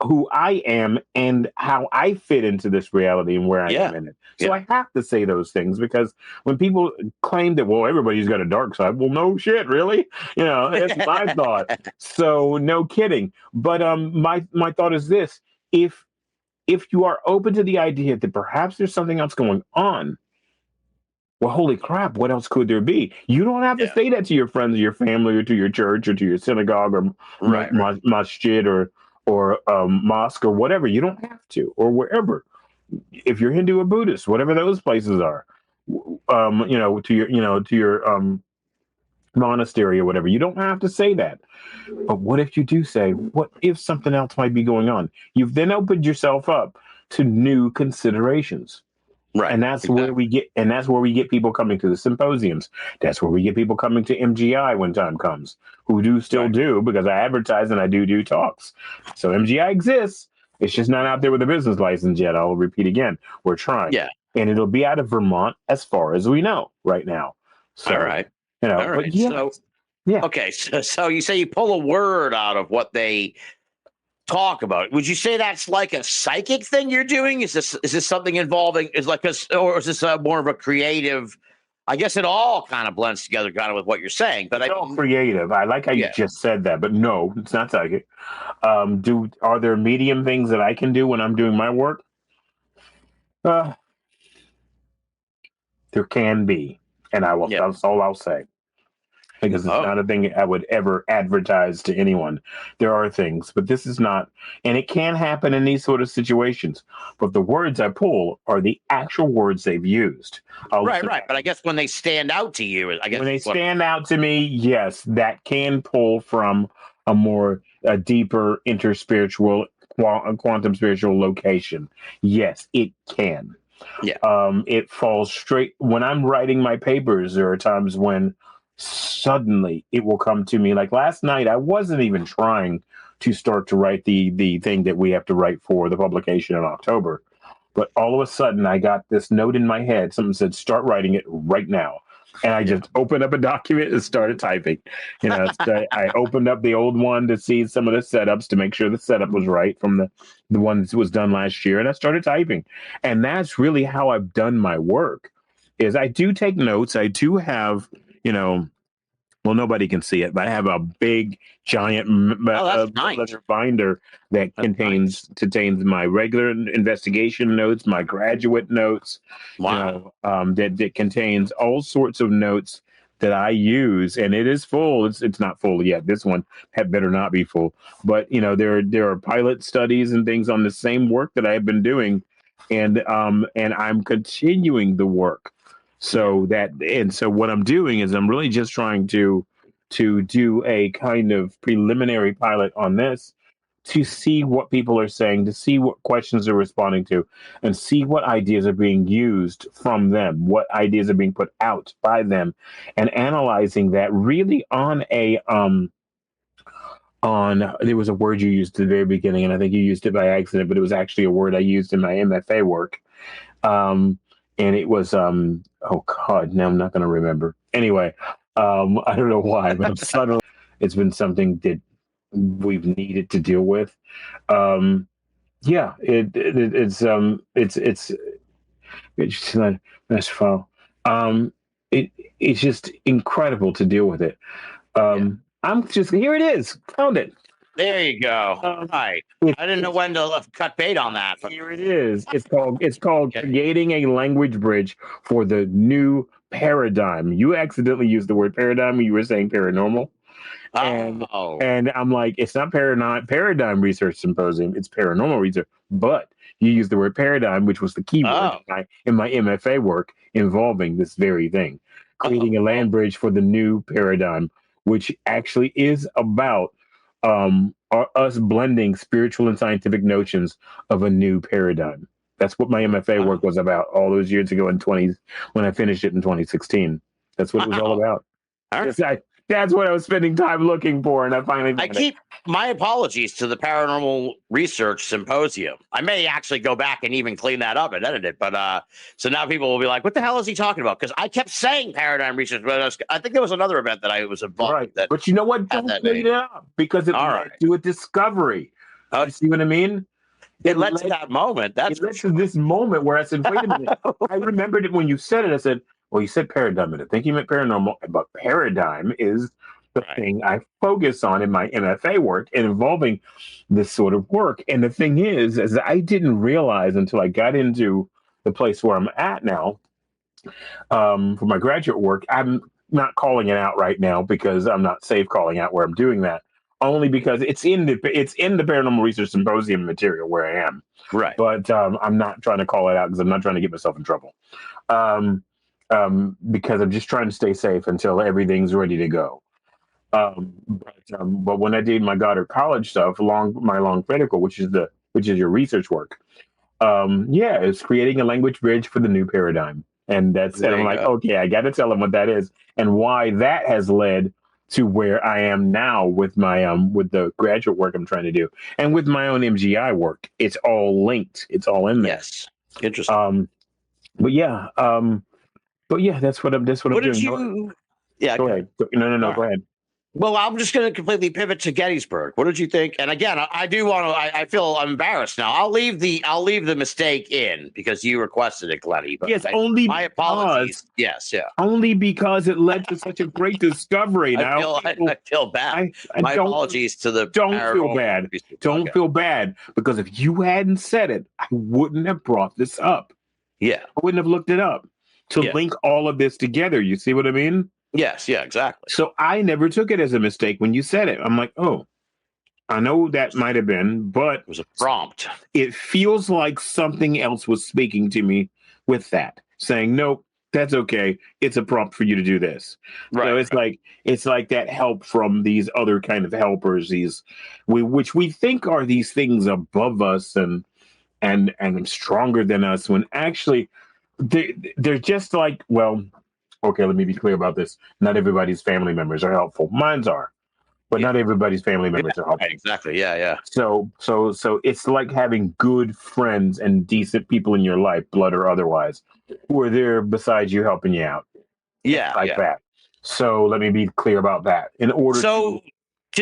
[SPEAKER 4] who I am and how I fit into this reality and where I am in it. So I have to say those things, because when people claim that, well, everybody's got a dark side, well, no shit, really? You know, that's my thought. So no kidding. But my thought is this: if you are open to the idea that perhaps there's something else going on, well, holy crap, what else could there be? You don't have to say that to your friends or your family or to your church or to your synagogue or masjid or mosque or whatever. You don't have to, or wherever. If you're Hindu or Buddhist, whatever those places are, to your monastery or whatever, you don't have to say that. But what if you do say, what if something else might be going on? You've then opened yourself up to new considerations. Right. And that's where we get people coming to the symposiums. That's where we get people coming to MGI when time comes, who do still do, because I advertise and I do talks. So MGI exists. It's just not out there with a business license yet. I'll repeat again. We're trying. Yeah. And it'll be out of Vermont as far as we know right now. So,
[SPEAKER 3] all right.
[SPEAKER 4] You know,
[SPEAKER 3] all right. Okay. So you say you pull a word out of what they talk about. Would you say that's like a psychic thing you're doing? Is this something involving or is this more of a creative? I guess it all kind of blends together kind of with what you're saying, but
[SPEAKER 4] it's all creative. I like how you just said that, but no, it's not psychic. Are there medium things that I can do when I'm doing my work? There can be, and I will. That's all I'll say. Because it's not a thing I would ever advertise to anyone. There are things, but this is not. And it can happen in these sort of situations. But the words I pull are the actual words they've used.
[SPEAKER 3] Right. But I guess when they stand out to you,
[SPEAKER 4] when they stand out to me, yes, that can pull from a deeper interspiritual quantum spiritual location. Yes, it can.
[SPEAKER 3] Yeah.
[SPEAKER 4] It falls straight. When I'm writing my papers, there are times when suddenly it will come to me. Like last night, I wasn't even trying to start to write the thing that we have to write for the publication in October. But all of a sudden, I got this note in my head. Something said, "Start writing it right now." And I just opened up a document and started typing. So I opened up the old one to see some of the setups to make sure the setup was right from the one that was done last year. And I started typing. And that's really how I've done my work. Is I do take notes. I do have, well, nobody can see it, but I have a big, giant
[SPEAKER 3] Nice.
[SPEAKER 4] leather binder that contains my regular investigation notes, my graduate notes.
[SPEAKER 3] Wow.
[SPEAKER 4] That contains all sorts of notes that I use, and it is full. It's not full yet. This one had better not be full, but there are pilot studies and things on the same work that I have been doing, and I'm continuing the work. So what I'm doing is I'm really just trying to do a kind of preliminary pilot on this to see what people are saying, to see what questions they're responding to, and see what ideas are being used from them, what ideas are being put out by them, and analyzing that really on there was a word you used at the very beginning, and I think you used it by accident, but it was actually a word I used in my MFA work. And it was, oh God, now I'm not going to remember. Anyway, I don't know why, but suddenly it's been something that we've needed to deal with. It's nice file. It's just incredible to deal with it. Here it is. Found it.
[SPEAKER 3] There you go. Right. I didn't know when to cut bait on that. But
[SPEAKER 4] here it is. It's called Creating a Language Bridge for the New Paradigm. You accidentally used the word paradigm when you were saying paranormal. And I'm like, it's not Paradigm Research Symposium, it's Paranormal Research. But you used the word paradigm, which was the key word in my MFA work involving this very thing. Creating a land bridge for the new paradigm, which actually is about us blending spiritual and scientific notions of a new paradigm. That's what my MFA work was about all those years ago when I finished it in 2016. That's what it was all about. That's what I was spending time looking for, and I finally found it.
[SPEAKER 3] My apologies to the Paranormal Research Symposium. I may actually go back and even clean that up and edit it, but so now people will be like, "What the hell is he talking about?" Because I kept saying Paradigm Research, but I think there was another event that I was involved in.
[SPEAKER 4] But you know what? Don't clean it up because it led to a discovery. You see what I mean?
[SPEAKER 3] It led to that moment.
[SPEAKER 4] It led to this moment where I said, "Wait a minute." I remembered it when you said it. I said, "Well, you said paradigm, and I think you meant paranormal, but paradigm is the thing I focus on in my MFA work and involving this sort of work." And the thing is I didn't realize until I got into the place where I'm at now for my graduate work. I'm not calling it out right now because I'm not safe calling out where I'm doing that. Only because it's in the Paranormal Research Symposium material where I am.
[SPEAKER 3] Right.
[SPEAKER 4] But I'm not trying to call it out because I'm not trying to get myself in trouble. Because I'm just trying to stay safe until everything's ready to go. But when I did my Goddard College stuff, my long critical, which is your research work, it's creating a language bridge for the new paradigm, and I'm like, okay, I got to tell them what that is and why that has led to where I am now with my with the graduate work I'm trying to do, and with my own MGI work. It's all linked. It's all in there.
[SPEAKER 3] Yes, interesting.
[SPEAKER 4] But yeah, that's what I'm doing.
[SPEAKER 3] What did you? Yeah,
[SPEAKER 4] go ahead. No, go ahead.
[SPEAKER 3] Well, I'm just going to completely pivot to Gettysburg. What did you think? And again, I do want to. I feel embarrassed now. I'll leave the mistake in because you requested it, Glennie. But
[SPEAKER 4] yes,
[SPEAKER 3] my apologies. Yes, yeah.
[SPEAKER 4] Only because it led to such a great discovery.
[SPEAKER 3] I feel bad. My apologies to the.
[SPEAKER 4] Don't feel bad. Don't feel bad because if you hadn't said it, I wouldn't have brought this up.
[SPEAKER 3] Yeah,
[SPEAKER 4] I wouldn't have looked it up to link all of this together. You see what I mean?
[SPEAKER 3] Yes, yeah, exactly.
[SPEAKER 4] So I never took it as a mistake when you said it. I'm like, oh, I know that might have been, but
[SPEAKER 3] it was a prompt.
[SPEAKER 4] It feels like something else was speaking to me with that, saying, nope, That's okay. It's a prompt for you to do this. So it's like that help from these other kind of helpers, which we think are these things above us and stronger than us, when actually they're just like, well, okay, let me be clear about this. Not everybody's family members are helpful. Mine's are, but not everybody's family members are helpful.
[SPEAKER 3] Right, exactly. Yeah.
[SPEAKER 4] So it's like having good friends and decent people in your life, blood or otherwise, who are there beside you, helping you out.
[SPEAKER 3] Yeah.
[SPEAKER 4] That. So let me be clear about that. In order
[SPEAKER 3] to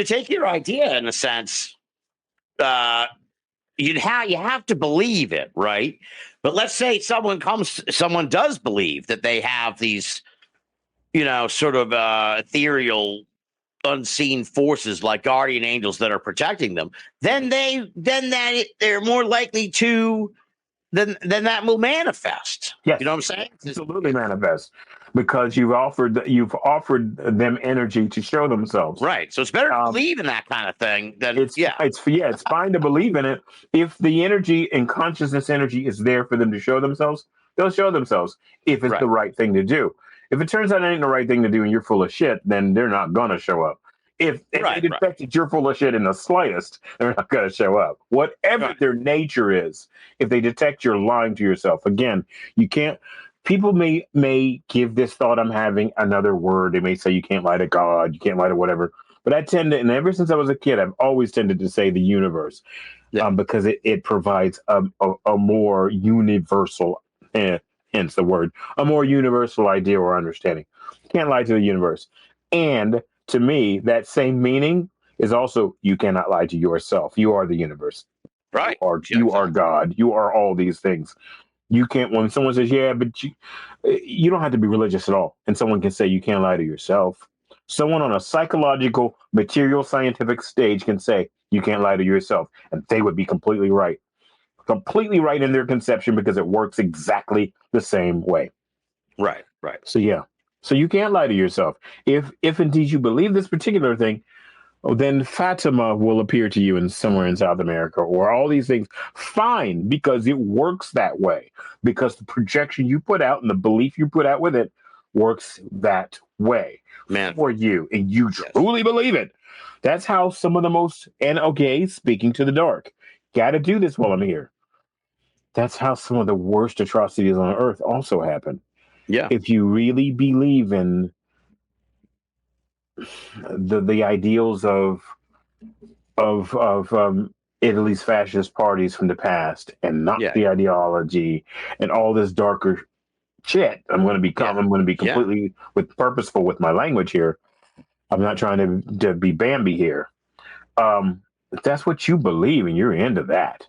[SPEAKER 3] take your idea, in a sense, you have to believe it, right? But let's say someone does believe that they have these, sort of ethereal, unseen forces like guardian angels that are protecting them. Then they're more likely to then that will manifest.
[SPEAKER 4] Yes,
[SPEAKER 3] you know what I'm saying?
[SPEAKER 4] Absolutely manifest, because you've offered them energy to show themselves.
[SPEAKER 3] Right. So it's better to believe in that kind of thing than
[SPEAKER 4] it's fine to believe in it. If the energy and consciousness energy is there for them to show themselves, they'll show themselves if it's the right thing to do. If it turns out it ain't the right thing to do and you're full of shit, then they're not gonna show up. If they detect that you're full of shit in the slightest, they're not going to show up. Whatever their nature is, if they detect you're lying to yourself, again, you can't. People may give this thought I'm having another word. They may say you can't lie to God, you can't lie to whatever. But I tend to, and ever since I was a kid, I've always tended to say the universe, because it provides a more universal, hence the word, a more universal idea or understanding. You can't lie to the universe. And to me, that same meaning is also, you cannot lie to yourself. You are the universe.
[SPEAKER 3] Right.
[SPEAKER 4] You are God. You are all these things. You can't, when someone says, yeah, but you don't have to be religious at all. And someone can say, you can't lie to yourself. Someone on a psychological, material, scientific stage can say, you can't lie to yourself. And they would be completely right. Completely right in their conception, because it works exactly the same way.
[SPEAKER 3] Right.
[SPEAKER 4] So, yeah. So you can't lie to yourself. If indeed you believe this particular thing, then Fatima will appear to you somewhere in South America, or all these things. Fine, because it works that way. Because the projection you put out and the belief you put out with it works that way for you, and you truly believe it. That's how some of the most, and speaking to the dark, got to do this while I'm here. That's how some of the worst atrocities on earth also happen.
[SPEAKER 3] Yeah.
[SPEAKER 4] If you really believe in the ideals of Italy's fascist parties from the past, and not the ideology and all this darker shit, I'm going to be completely purposeful with my language here. I'm not trying to be Bambi here. If that's what you believe and you're into that,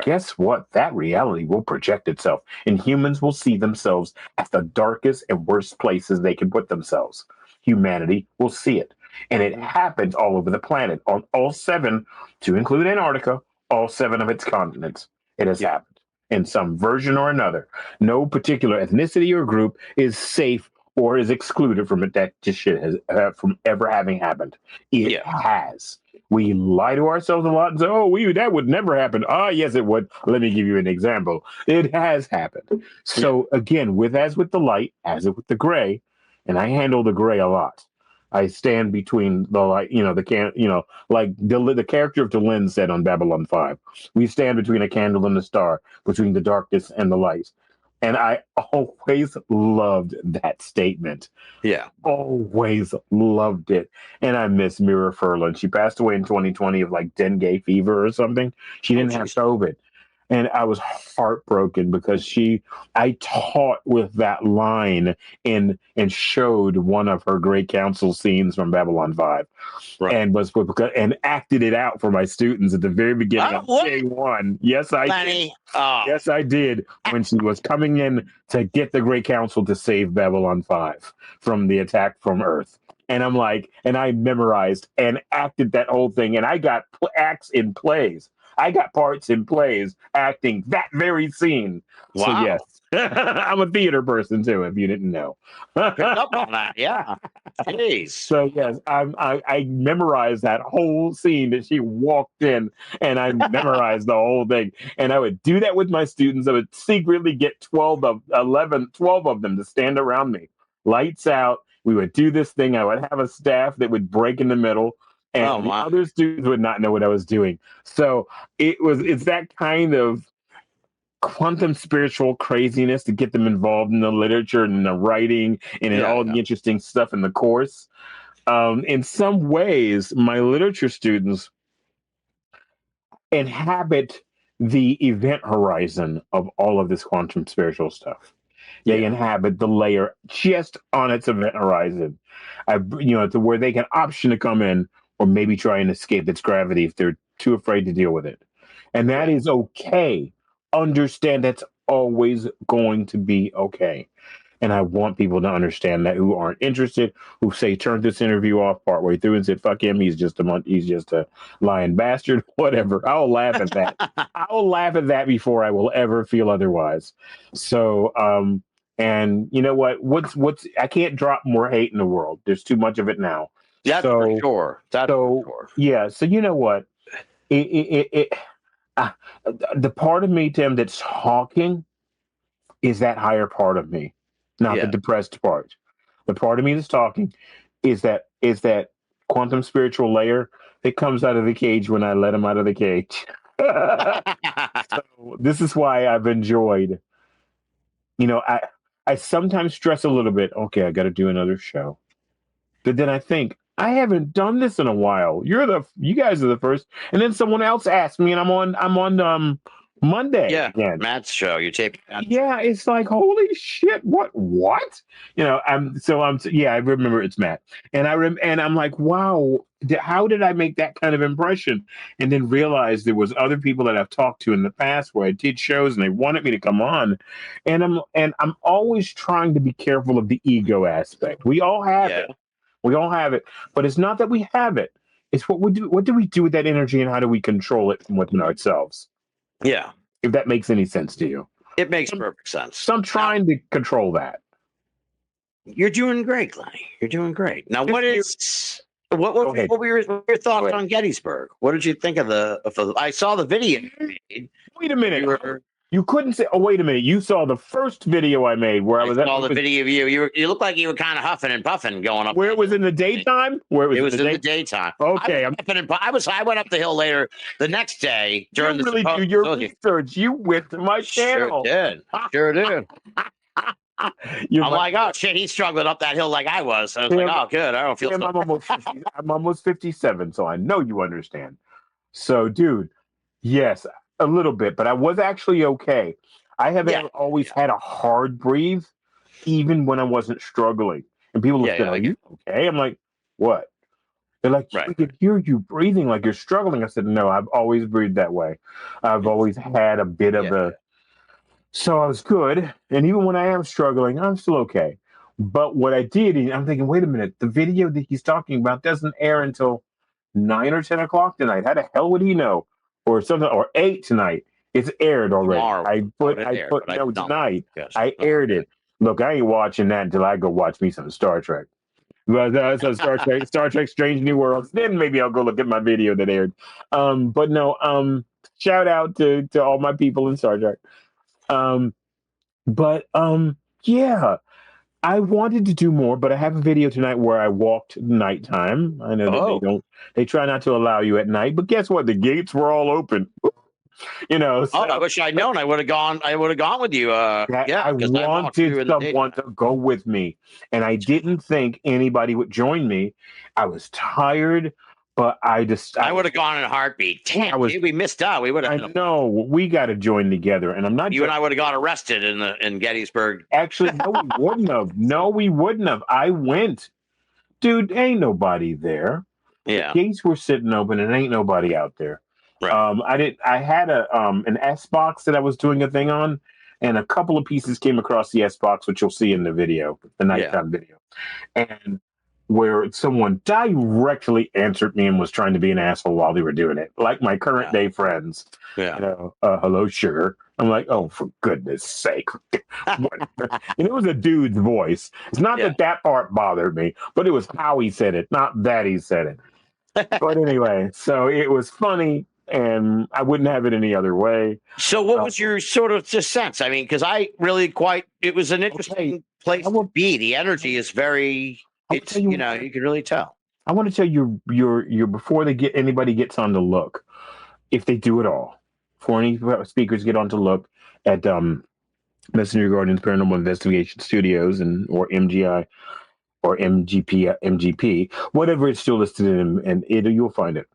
[SPEAKER 4] guess what? That reality will project itself, and humans will see themselves at the darkest and worst places they can put themselves. Humanity will see it. And it happens all over the planet, on all 7, to include Antarctica, all 7 of its continents. It has happened in some version or another. No particular ethnicity or group is safe or is excluded from it. That just shit has from ever having happened. It has. We lie to ourselves a lot and say, that would never happen. Yes, it would. Let me give you an example. It has happened. So again, as with the light, as with the gray, and I handle the gray a lot. I stand between the light, like the character of Delenn said on Babylon 5. We stand between a candle and a star, between the darkness and the light. And I always loved that statement.
[SPEAKER 3] Yeah.
[SPEAKER 4] Always loved it. And I miss Mira Furlan. She passed away in 2020 of like dengue fever or something. She didn't have COVID. And I was heartbroken because I taught with that line and showed one of her Great Council scenes from Babylon 5, and acted it out for my students at the very beginning of day 1. Yes, I did. Yes, I did. When she was coming in to get the Great Council to save Babylon 5 from the attack from Earth. And I'm like, and I memorized and acted that whole thing, and I got acts in plays. I got parts in plays acting that very scene. So
[SPEAKER 3] Wow.
[SPEAKER 4] yes, I'm a theater person too, if you didn't know.
[SPEAKER 3] Picked up on that. Yeah. Jeez.
[SPEAKER 4] So yes, I memorized that whole scene that she walked in, and I memorized the whole thing. And I would do that with my students. I would secretly get 12 of them to stand around me. Lights out. We would do this thing. I would have a staff that would break in the middle, and the other students would not know what I was doing. So it's that kind of quantum spiritual craziness to get them involved in the literature and the writing and in all the interesting stuff in the course. In some ways, my literature students inhabit the event horizon of all of this quantum spiritual stuff. They inhabit the layer just on its event horizon, to where they can option to come in or maybe try and escape its gravity if they're too afraid to deal with it. And that is okay. Understand that's always going to be okay. And I want people to understand that who aren't interested, who say turn this interview off partway through and said fuck him, he's just a lying bastard, whatever. I'll laugh at that. I'll laugh at that before I will ever feel otherwise. So and you know what's I can't drop more hate in the world. There's too much of it now.
[SPEAKER 3] That's for sure. That's for sure.
[SPEAKER 4] Yeah. So you know what? The part of me, Tim, that's talking is that higher part of me, not the depressed part. The part of me that's talking is that quantum spiritual layer that comes out of the cage when I let him out of the cage. So this is why I've enjoyed. I sometimes stress a little bit. Okay, I got to do another show, but then I think I haven't done this in a while. You guys are the first, and then someone else asked me, and I'm on Monday.
[SPEAKER 3] Yeah,
[SPEAKER 4] again.
[SPEAKER 3] Matt's show. You tape.
[SPEAKER 4] Yeah, it's like holy shit. What? I remember it's Matt, and I'm like, wow. How did I make that kind of impression? And then realized there was other people that I've talked to in the past where I did shows and they wanted me to come on, and I'm always trying to be careful of the ego aspect. We all have it. We all have it, but it's not that we have it. It's what we do. What do we do with that energy, and how do we control it from within ourselves?
[SPEAKER 3] Yeah.
[SPEAKER 4] If that makes any sense to you.
[SPEAKER 3] It makes perfect sense.
[SPEAKER 4] So I'm trying to control that.
[SPEAKER 3] You're doing great, Glennie. You're doing great. Now, what were your thoughts on Gettysburg? What did you think of the I saw the video.
[SPEAKER 4] Wait a minute. You couldn't say. Oh, wait a minute. You saw the first video I made where I was.
[SPEAKER 3] Saw the video of you. You looked like you were kind of huffing and puffing going up.
[SPEAKER 4] Where it was in the daytime.
[SPEAKER 3] It was in the daytime.
[SPEAKER 4] Okay,
[SPEAKER 3] I went up the hill later the next day during the.
[SPEAKER 4] You really do your research. You went to my channel.
[SPEAKER 3] Sure did. I'm like, oh shit, he's struggling up that hill like I was. I was like, oh good, I don't feel.
[SPEAKER 4] I'm almost 57, so I know you understand. So, dude, yes. A little bit, but I was actually okay. I have always had a hard breathe, even when I wasn't struggling. And people look at, "Are you okay?" I'm like, "What?" They're like, "We can hear you breathing like you're struggling." I said, "No, I've always breathed that way. I've always had a bit of a." So I was good, and even when I am struggling, I'm still okay. But what I did, I'm thinking, wait a minute, the video that he's talking about doesn't air until 9 or 10 o'clock tonight. How the hell would he know? Or something, or 8 tonight. It's aired already. Tonight. Yes. I aired it. Look, I ain't watching that until I go watch me some Star Trek. Star Trek Strange New Worlds. Then maybe I'll go look at my video that aired. But no, shout out to all my people in Star Trek. Yeah. I wanted to do more, but I have a video tonight where I walked nighttime. I know that they try not to allow you at night, but guess what? The gates were all open. So,
[SPEAKER 3] I wish I'd known. I would have gone with you.
[SPEAKER 4] I wanted someone to go with me, and I didn't think anybody would join me. I was tired, but I
[SPEAKER 3] would have gone in a heartbeat. Damn, we missed out. We would have.
[SPEAKER 4] I know we got to join together, and I'm not.
[SPEAKER 3] You and I would have got arrested in Gettysburg.
[SPEAKER 4] Actually, no, we wouldn't have. No, we wouldn't have. I went, dude. Ain't nobody there.
[SPEAKER 3] Yeah,
[SPEAKER 4] the gates were sitting open, and ain't nobody out there. Right. I had an S box that I was doing a thing on, and a couple of pieces came across the S box, which you'll see in the video, the nighttime video, and where someone directly answered me and was trying to be an asshole while they were doing it, like my current day friends.
[SPEAKER 3] Yeah.
[SPEAKER 4] Hello, sugar. I'm like, oh, for goodness sake. And it was a dude's voice. It's not that part bothered me, but it was how he said it, not that he said it. But anyway, so it was funny, and I wouldn't have it any other way.
[SPEAKER 3] So what was your sort of just sense? I mean, because I really it was an interesting place to be. The energy is very, you can really tell.
[SPEAKER 4] I want to tell you your before anybody gets on the look, if they do it all, before any speakers get on to look at Messenger Gardens Paranormal Investigation Studios or MGI or MGP, whatever it's still listed in, and you'll find it.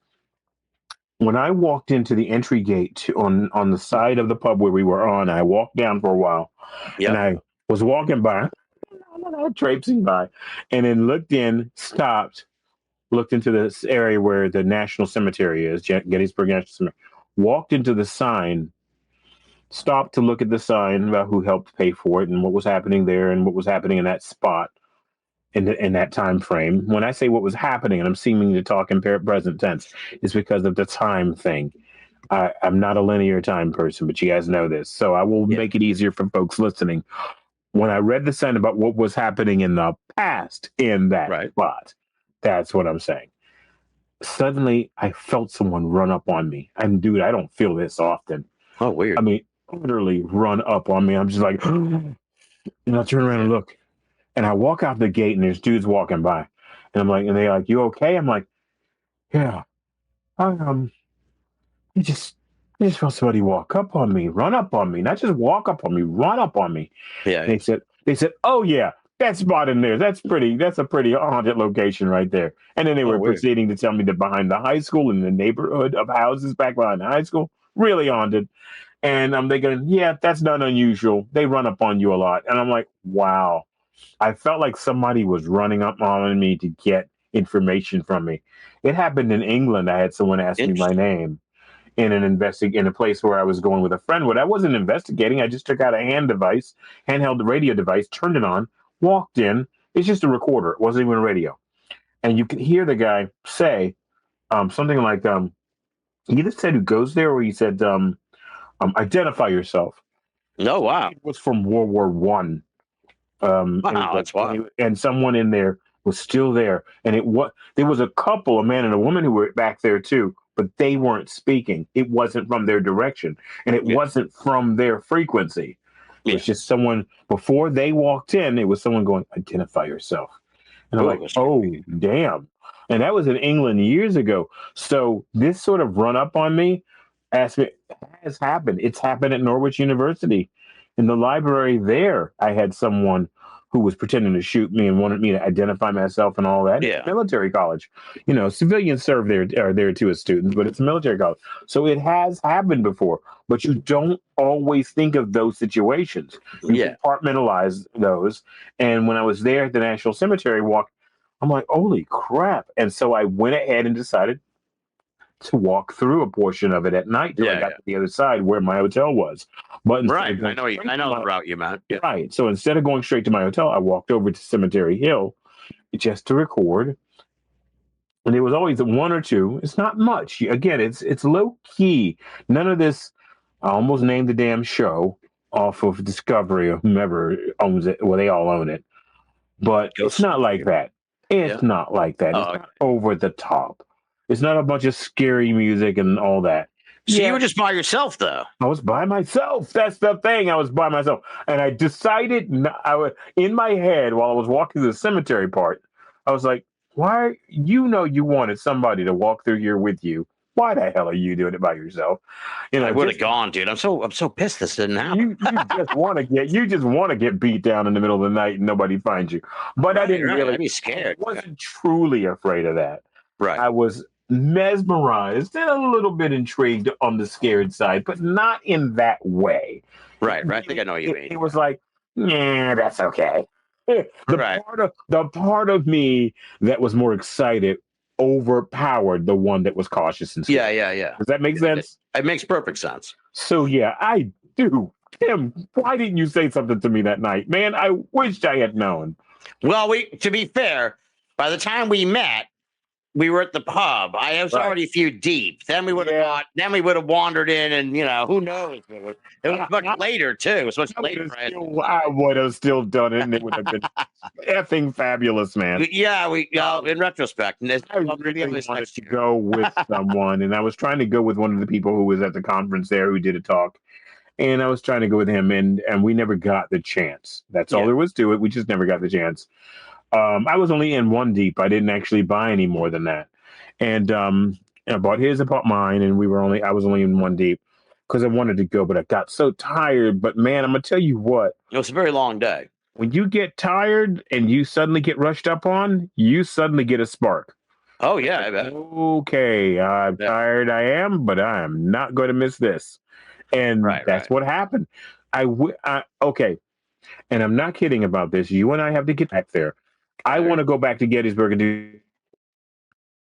[SPEAKER 4] When I walked into the entry gate on the side of the pub where we were on, I walked down for a while, and I was walking by, traipsing by, and then looked in, stopped, looked into this area where the National Cemetery is, Gettysburg National Cemetery, walked into the sign, stopped to look at the sign about who helped pay for it and what was happening there and what was happening in that spot in that time frame. When I say what was happening, and I'm seeming to talk in present tense, it's because of the time thing. I'm not a linear time person, but you guys know this, so I will make it easier for folks listening. When I read the sign about what was happening in the past in that spot, that's what I'm saying. Suddenly, I felt someone run up on me. And dude, I don't feel this often.
[SPEAKER 3] Oh, weird.
[SPEAKER 4] I mean, literally run up on me. I'm just like, and I turn around and look. And I walk out the gate and there's dudes walking by. And I'm like, and they're like, you okay? I'm like, yeah. I just felt somebody walk up on me, run up on me. Not just walk up on me, run up on me.
[SPEAKER 3] Yeah.
[SPEAKER 4] And they said, oh yeah, that spot in there. That's a pretty haunted location right there. And then they were proceeding to tell me that behind the high school in the neighborhood of houses back behind the high school, really haunted. And I'm thinking, yeah, that's not unusual. They run up on you a lot. And I'm like, wow. I felt like somebody was running up on me to get information from me. It happened in England. I had someone ask me my name in a place where I was going with a friend. But I wasn't investigating. I just took out a handheld radio device, turned it on, walked in. It's just a recorder. It wasn't even a radio. And you could hear the guy say something like, he either said who goes there or he said, identify yourself.
[SPEAKER 3] No, wow.
[SPEAKER 4] It was from World War One.
[SPEAKER 3] Wow, that's wild.
[SPEAKER 4] And someone in there was still there. And there was a couple, a man and a woman, who were back there too, but they weren't speaking. It wasn't from their direction, and it wasn't from their frequency. It was just someone, before they walked in, it was someone going, identify yourself. And I'm like, oh, damn. And that was in England years ago. So this sort of run up on me has happened. It's happened at Norwich University. In the library there, I had someone who was pretending to shoot me and wanted me to identify myself and all that.
[SPEAKER 3] Yeah.
[SPEAKER 4] Military college. Civilians serve are there too as students, but it's a military college. So it has happened before, but you don't always think of those situations. You compartmentalize those. And when I was there at the National Cemetery walk, I'm like, holy crap. And so I went ahead and decided to walk through a portion of it at night till I got to the other side where my hotel was. But
[SPEAKER 3] I know the route you meant. Yeah.
[SPEAKER 4] Right. So instead of going straight to my hotel, I walked over to Cemetery Hill just to record. And there was always one or two. It's not much. Again, it's low key. None of this. I almost named the damn show off of Discovery or whomever owns it. Well, they all own it. But it's not like that. It's not like that. It's not over the top. It's not a bunch of scary music and all that.
[SPEAKER 3] So you were just by yourself, though?
[SPEAKER 4] I was by myself. That's the thing. I was by myself. And I decided, in my head, while I was walking to the cemetery part, I was like, why? You wanted somebody to walk through here with you. Why the hell are you doing it by yourself?
[SPEAKER 3] I would have gone, dude. I'm so pissed this didn't happen.
[SPEAKER 4] You just want to get beat down in the middle of the night and nobody finds you. But I didn't really.
[SPEAKER 3] I'd be scared.
[SPEAKER 4] I wasn't truly afraid of that.
[SPEAKER 3] Right.
[SPEAKER 4] I was mesmerized and a little bit intrigued on the scared side, but not in that way.
[SPEAKER 3] Right. I think I know what you mean.
[SPEAKER 4] It was like, yeah, that's okay. The part of me that was more excited overpowered the one that was cautious and scared.
[SPEAKER 3] Yeah.
[SPEAKER 4] Does that make sense?
[SPEAKER 3] It makes perfect sense.
[SPEAKER 4] So yeah, I do. Tim, why didn't you say something to me that night? Man, I wished I had known.
[SPEAKER 3] Well, to be fair, By the time we met, we were at the pub. I was already a few deep. Then we would have then we would have wandered in, and who knows? It was much later too. It was much later.
[SPEAKER 4] I would have still done it, and it would have been effing fabulous, man.
[SPEAKER 3] Yeah, in retrospect,
[SPEAKER 4] I really wanted to go with someone, and I was trying to go with one of the people who was at the conference there who did a talk, and I was trying to go with him, and we never got the chance. That's all there was to it. We just never got the chance. I was only in one deep. I didn't actually buy any more than that, and I bought his, I bought mine, and I was only in one deep because I wanted to go, but I got so tired. But man, I'm gonna tell you what,
[SPEAKER 3] it was a very long day.
[SPEAKER 4] When you get tired and you suddenly get rushed up on, you suddenly get a spark.
[SPEAKER 3] Oh yeah, I bet.
[SPEAKER 4] Okay, I'm tired. I am, but I am not going to miss this, and that's what happened. Okay, and I'm not kidding about this. You and I have to get back there. I want to go back to Gettysburg and do.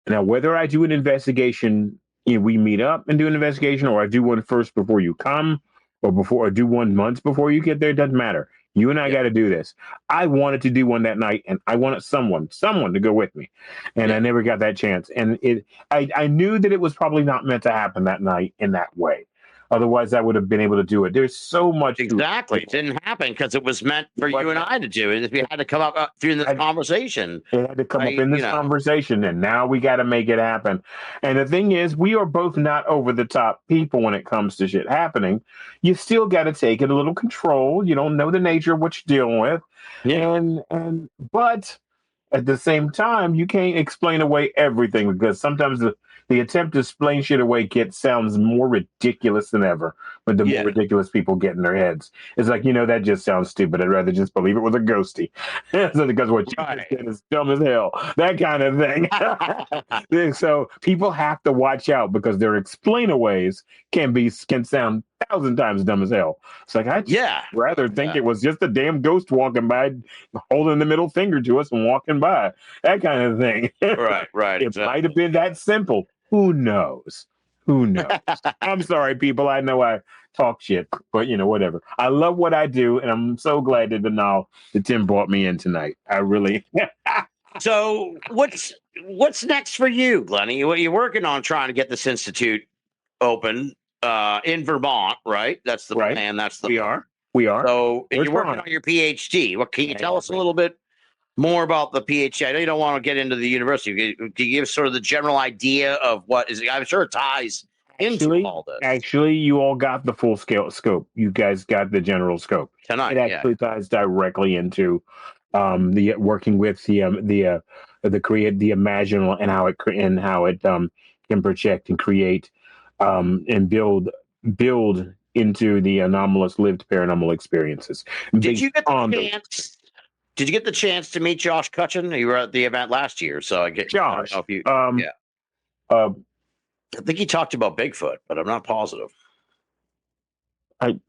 [SPEAKER 4] Now, whether I do an investigation, we meet up and do an investigation, or I do one first before you come, or do one months before you get there, doesn't matter. You and I got to do this. I wanted to do one that night, and I wanted someone to go with me, and I never got that chance. And I knew that it was probably not meant to happen that night in that way. Otherwise, I would have been able to do it. There's so much.
[SPEAKER 3] Exactly. It didn't happen because it was meant for you and I to do it. We had to come up through this conversation.
[SPEAKER 4] It had to come up in this conversation, and now we got to make it happen. And the thing is, we are both not over the top people when it comes to shit happening. You still got to take it a little control. You don't know the nature of what you're dealing with. Yeah. But at the same time, you can't explain away everything, because sometimes the attempt to explain shit away sounds more ridiculous than ever. But the more ridiculous people get in their heads, it's like, that just sounds stupid. I'd rather just believe it was a ghosty. So, because what you said is dumb as hell. That kind of thing. So people have to watch out, because their explainaways can sound 1,000 times dumb as hell. It's like, I'd rather think it was just a damn ghost walking by, holding the middle finger to us and walking by. That kind of thing.
[SPEAKER 3] Right.
[SPEAKER 4] It might have been that simple. Who knows? I'm sorry, people. I know I talk shit, but whatever. I love what I do, and I'm so glad that Tim brought me in tonight. I really.
[SPEAKER 3] So what's next for you, Glennie? You're working on trying to get this institute open in Vermont, right? That's the plan. We are. So you're working on your PhD. What can you tell us a little bit more about the PhD? I know you don't want to get into the university. Can you give sort of the general idea of what is? I'm sure it ties into all this.
[SPEAKER 4] Actually, you all got the full scale scope. You guys got the general scope tonight. It actually ties directly into the working with the imaginal, and how it can project and create and build into the anomalous lived paranormal experiences.
[SPEAKER 3] Did you get the chance? Did you get the chance to meet Josh Cutchin? You were at the event last year, so I get
[SPEAKER 4] Josh.
[SPEAKER 3] I think he talked about Bigfoot, but I'm not positive.
[SPEAKER 4] I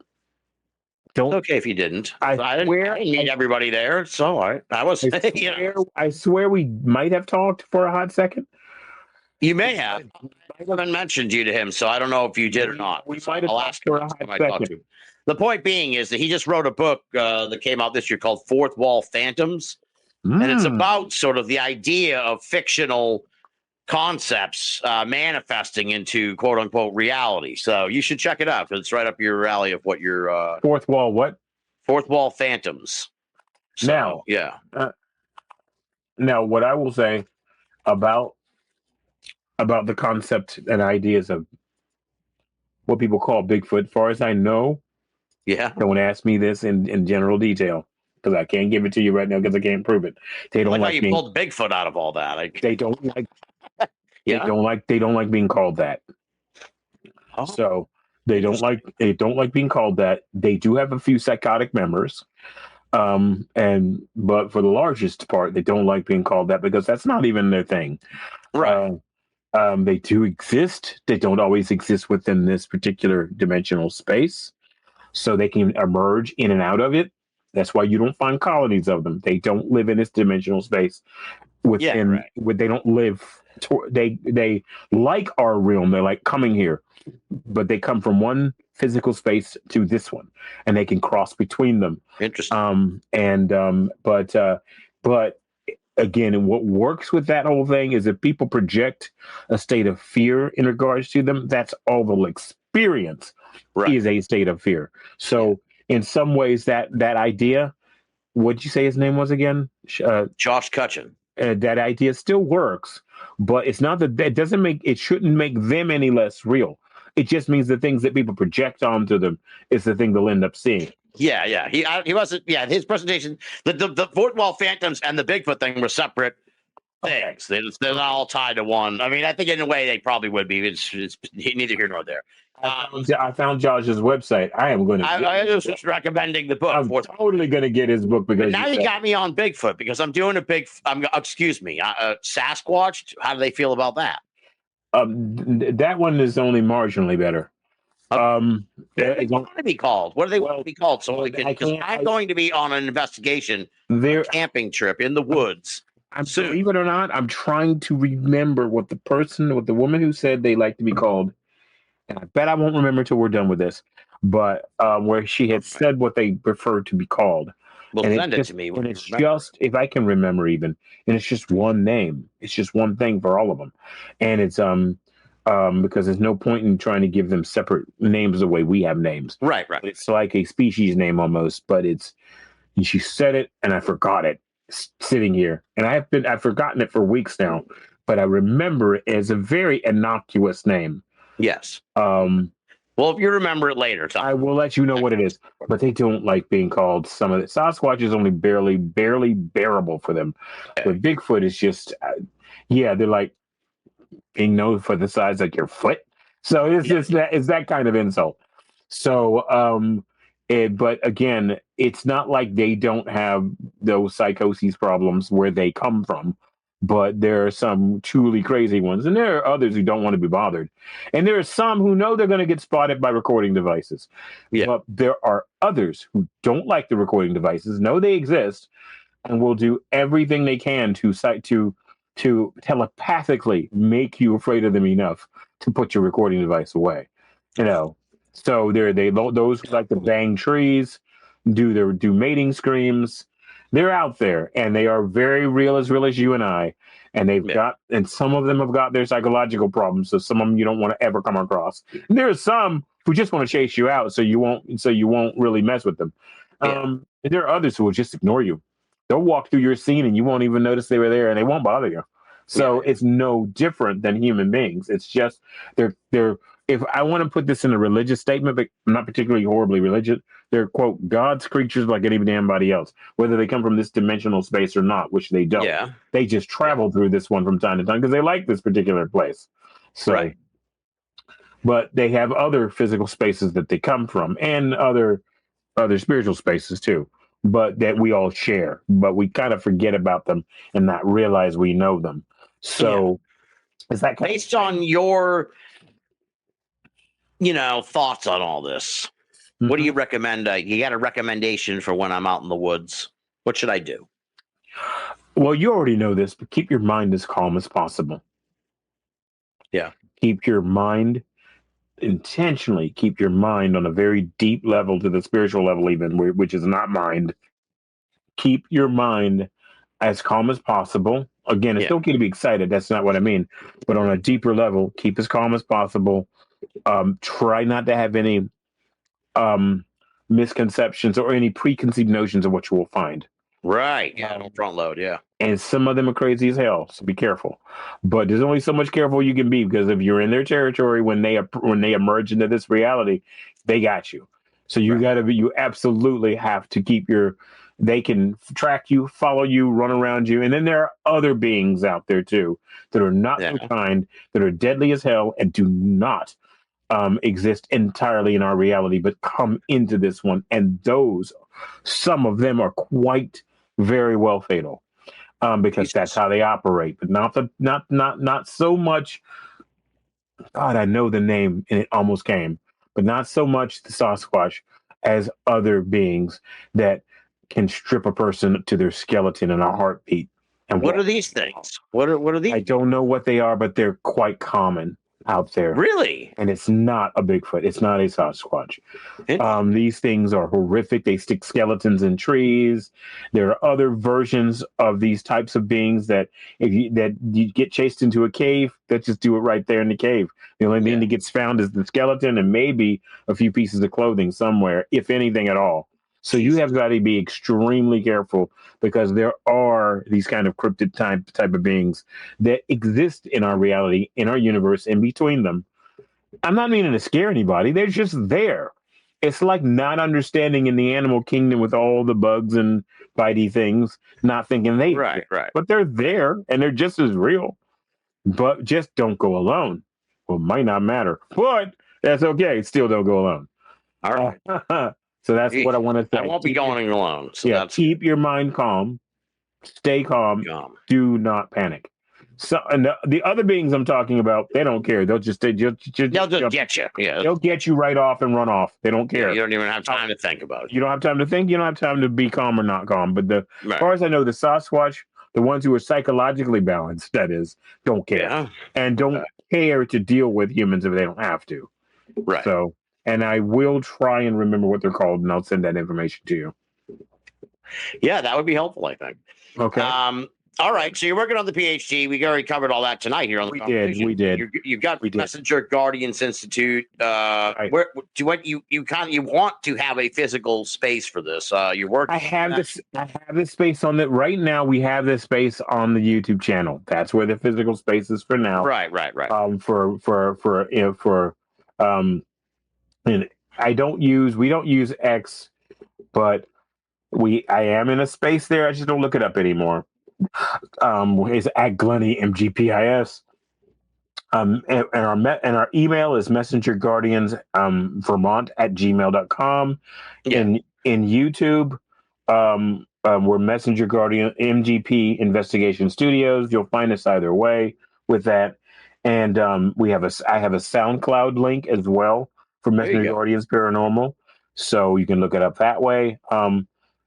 [SPEAKER 4] don't.
[SPEAKER 3] It's okay if you didn't. I didn't meet everybody there, so I was.
[SPEAKER 4] I swear we might have talked for a hot second.
[SPEAKER 3] You may have. I haven't mentioned you to him, so I don't know if you did or not.
[SPEAKER 4] We might have talked for a hot second.
[SPEAKER 3] The point being is that he just wrote a book that came out this year called Fourth Wall Phantoms. And it's about sort of the idea of fictional concepts manifesting into quote unquote reality. So you should check it out, because it's right up your alley of what your
[SPEAKER 4] Fourth Wall what?
[SPEAKER 3] Fourth Wall Phantoms. So,
[SPEAKER 4] now what I will say about the concept and ideas of what people call Bigfoot, as far as I know. Don't ask me this in general detail, because I can't give it to you right now, because I can't prove it. They don't like
[SPEAKER 3] you pulled Bigfoot out of all that.
[SPEAKER 4] They don't like. They don't like being called that. So they don't like being called that. They do have a few psychotic members, but for the largest part, they don't like being called that, because that's not even their thing.
[SPEAKER 3] Right.
[SPEAKER 4] They do exist. They don't always exist within this particular dimensional space. So they can emerge in and out of it. That's why you don't find colonies of them. They don't live in this dimensional space. They don't live. They like our realm. They like coming here, but they come from one physical space to this one, and they can cross between them.
[SPEAKER 3] Interesting.
[SPEAKER 4] But again, and what works with that whole thing is if people project a state of fear in regards to them, that's all they'll experience is a state of fear. So in some ways, that idea, what'd you say his name was again?
[SPEAKER 3] Josh Cutchin.
[SPEAKER 4] That idea still works, but it's not it shouldn't make them any less real. It just means the things that people project onto them is the thing they'll end up seeing.
[SPEAKER 3] Yeah. He wasn't. Yeah, his presentation, the Fort Wall Phantoms and the Bigfoot thing were separate things. They're not all tied to one. I mean, I think in a way they probably would be. It's neither here nor there.
[SPEAKER 4] I found Josh's website. I am going to.
[SPEAKER 3] I was just recommending the book.
[SPEAKER 4] I'm totally going to get his book because
[SPEAKER 3] now you got me on Bigfoot because I'm doing excuse me, Sasquatch. How do they feel about that?
[SPEAKER 4] That one is only marginally better.
[SPEAKER 3] What do they want to be called? What do they want to be called? So I'm going to be on an investigation, a camping trip in the woods.
[SPEAKER 4] Believe it or not, I'm trying to remember what the woman who said they like to be called, and I bet I won't remember till we're done with this. But where she had said what they prefer to be called.
[SPEAKER 3] Well, send it to me.
[SPEAKER 4] And it's just, if I can remember even, and it's just one name. It's just one thing for all of them, and it's because there's no point in trying to give them separate names the way we have names.
[SPEAKER 3] Right.
[SPEAKER 4] It's like a species name almost, but she said it and I forgot it sitting here. And I've forgotten it for weeks now, but I remember it as a very innocuous name.
[SPEAKER 3] Yes. Well, if you remember it later,
[SPEAKER 4] I will let you know what it is. But they don't like being called some of it. Sasquatch is only barely bearable for them. Okay. But Bigfoot is just, they're like, being known for the size like your foot. So it's just that kind of insult. So, but again, it's not like they don't have those psychosis problems where they come from, but there are some truly crazy ones. And there are others who don't want to be bothered. And there are some who know they're going to get spotted by recording devices. Yeah. But there are others who don't like the recording devices, know they exist, and will do everything they can to telepathically make you afraid of them enough to put your recording device away, So those who like to bang trees, do mating screams. They're out there, and they are very real as you and I. And and some of them have got their psychological problems. So some of them you don't want to ever come across. And there are some who just want to chase you out, so you won't really mess with them. And there are others who will just ignore you. They'll walk through your scene and you won't even notice they were there, and they won't bother you. So it's no different than human beings. It's just they're if I want to put this in a religious statement, but I'm not particularly horribly religious, they're, quote, God's creatures like anybody else, whether they come from this dimensional space or not, which they don't. Yeah. They just travel through this one from time to time because they like this particular place. So, but they have other physical spaces that they come from and other spiritual spaces too, but that we all share, but we kind of forget about them and not realize we know them. So is that
[SPEAKER 3] based on your thoughts on all this? Mm-hmm. What do you recommend? You got a recommendation for when I'm out in the woods? What should I do?
[SPEAKER 4] Well, you already know this, but keep your mind as calm as possible.
[SPEAKER 3] Yeah.
[SPEAKER 4] Keep your mind on a very deep level, to the spiritual level even, which is not mind. Keep your mind as calm as possible. Again, it's okay to be excited. That's not what I mean. But on a deeper level, keep as calm as possible. Try not to have any misconceptions or any preconceived notions of what you will find.
[SPEAKER 3] Right. Yeah. Don't front load. Yeah.
[SPEAKER 4] And some of them are crazy as hell, so be careful. But there's only so much careful you can be, because if you're in their territory when they emerge into this reality, they got you. So you absolutely have to keep they can track you, follow you, run around you. And then there are other beings out there too that are not so kind, that are deadly as hell, and do not exist entirely in our reality, but come into this one. And some of them are quite very well fatal, because that's how they operate. But not so much. God, I know the name, and it almost came, but not so much the Sasquatch as other beings that can strip a person to their skeleton in a heartbeat. And
[SPEAKER 3] what are these things? What are these?
[SPEAKER 4] I don't know what they are, but they're quite common. out there.
[SPEAKER 3] Really?
[SPEAKER 4] And it's not a Bigfoot. It's not a Sasquatch. These things are horrific. They stick skeletons in trees. There are other versions of these types of beings that you get chased into a cave, that just do it right there in the cave. The only thing that gets found is the skeleton and maybe a few pieces of clothing somewhere, if anything at all. So you have got to be extremely careful, because there are these kind of cryptid type of beings that exist in our reality, in our universe, in between them. I'm not meaning to scare anybody. They're just there. It's like not understanding in the animal kingdom with all the bugs and bitey things, not thinking they
[SPEAKER 3] right.
[SPEAKER 4] But they're there and they're just as real. But just don't go alone. Well, it might not matter, but that's okay. Still don't go alone.
[SPEAKER 3] All right.
[SPEAKER 4] So that's what I want to say.
[SPEAKER 3] I won't be going alone. So
[SPEAKER 4] keep your mind calm. Stay calm. Do not panic. So, and the other beings I'm talking about, they don't care. They'll just get you.
[SPEAKER 3] Yeah,
[SPEAKER 4] they'll get you right off and run off. They don't care.
[SPEAKER 3] You don't even have time to think about it.
[SPEAKER 4] You don't have time to think. You don't have time to be calm or not calm. But as far as I know, the Sasquatch, the ones who are psychologically balanced, that is, don't care and don't care to deal with humans if they don't have to.
[SPEAKER 3] Right.
[SPEAKER 4] So, and I will try and remember what they're called, and I'll send that information to you.
[SPEAKER 3] Yeah, that would be helpful, I think.
[SPEAKER 4] Okay.
[SPEAKER 3] All right. So you're working on the PhD. We already covered all that tonight here on the conversation.
[SPEAKER 4] We did.
[SPEAKER 3] You've got Messenger Guardians Institute.
[SPEAKER 4] Right.
[SPEAKER 3] Where do what you want to have a physical space for this? You're working.
[SPEAKER 4] I have this space on the right now. We have this space on the YouTube channel. That's where the physical space is for now.
[SPEAKER 3] Right.
[SPEAKER 4] And we don't use X, but I am in a space there. I just don't look it up anymore. It's at Glennie MGPIS. And our email is messengerguardians Vermont@gmail.com. In YouTube, we're Messenger Guardian MGP Investigation Studios. You'll find us either way with that. And I have a SoundCloud link as well for Messenger Guardians Paranormal, so you can look it up that way.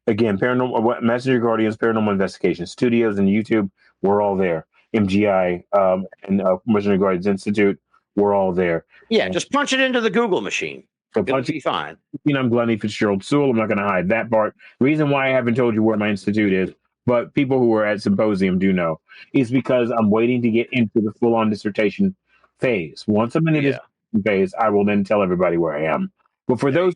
[SPEAKER 4] Again, Messenger Guardians Paranormal Investigation Studios and YouTube, we're all there. MGI and Messenger Guardians Institute, we're all there.
[SPEAKER 3] Yeah, just punch it into the Google machine. It'll be fine.
[SPEAKER 4] I'm Glennie Fitzgerald Sewell. I'm not going to hide that part. Reason why I haven't told you where my institute is, but people who are at Symposium do know, is because I'm waiting to get into the full-on dissertation phase. Once I'm in this phase, I will then tell everybody where I am. But for those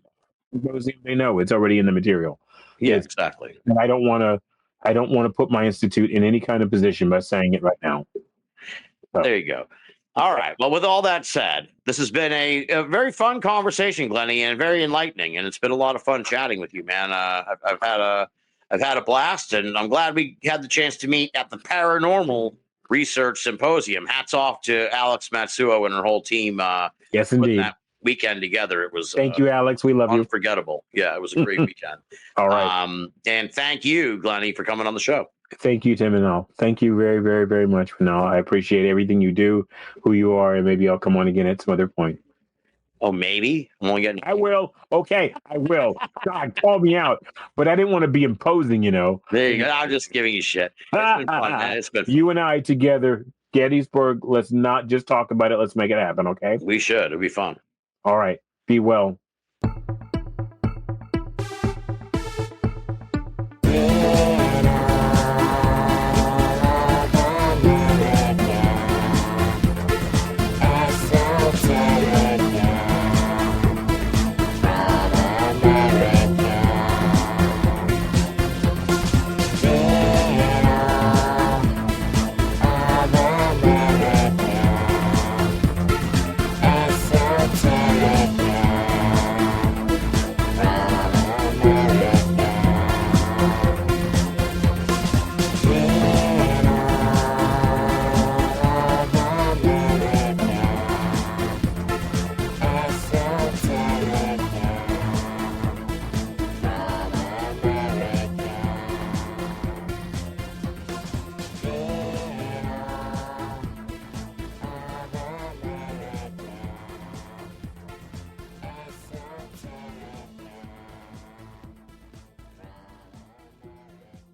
[SPEAKER 4] Symposium, they know it's already in the material.
[SPEAKER 3] Yeah, exactly.
[SPEAKER 4] And I don't want to put my institute in any kind of position by saying it right now. So.
[SPEAKER 3] There you go. All right. Well, with all that said, this has been a very fun conversation, Glennie, and very enlightening. And it's been a lot of fun chatting with you, man. I've had a blast, and I'm glad we had the chance to meet at the Paranormal Research Symposium. Hats off to Alex Matsuo and her whole team.
[SPEAKER 4] Yes, indeed.
[SPEAKER 3] That weekend together. It was
[SPEAKER 4] thank you, Alex. We love you.
[SPEAKER 3] Unforgettable. Yeah, it was a great weekend.
[SPEAKER 4] All right.
[SPEAKER 3] And thank you, Glennie, for coming on the show.
[SPEAKER 4] Thank you, Tim Binnall. Thank you very, very, very much, Binnall. I appreciate everything you do, who you are, and maybe I'll come on again at some other point.
[SPEAKER 3] Oh, maybe? I'm only getting...
[SPEAKER 4] I will. Okay, I will. God, call me out. But I didn't want to be imposing, you know.
[SPEAKER 3] There you go. I'm just giving you shit. It's been fun, man. It's been fun.
[SPEAKER 4] You and I together, Gettysburg, let's not just talk about it. Let's make it happen, okay?
[SPEAKER 3] We should. It'll be fun.
[SPEAKER 4] All right. Be well.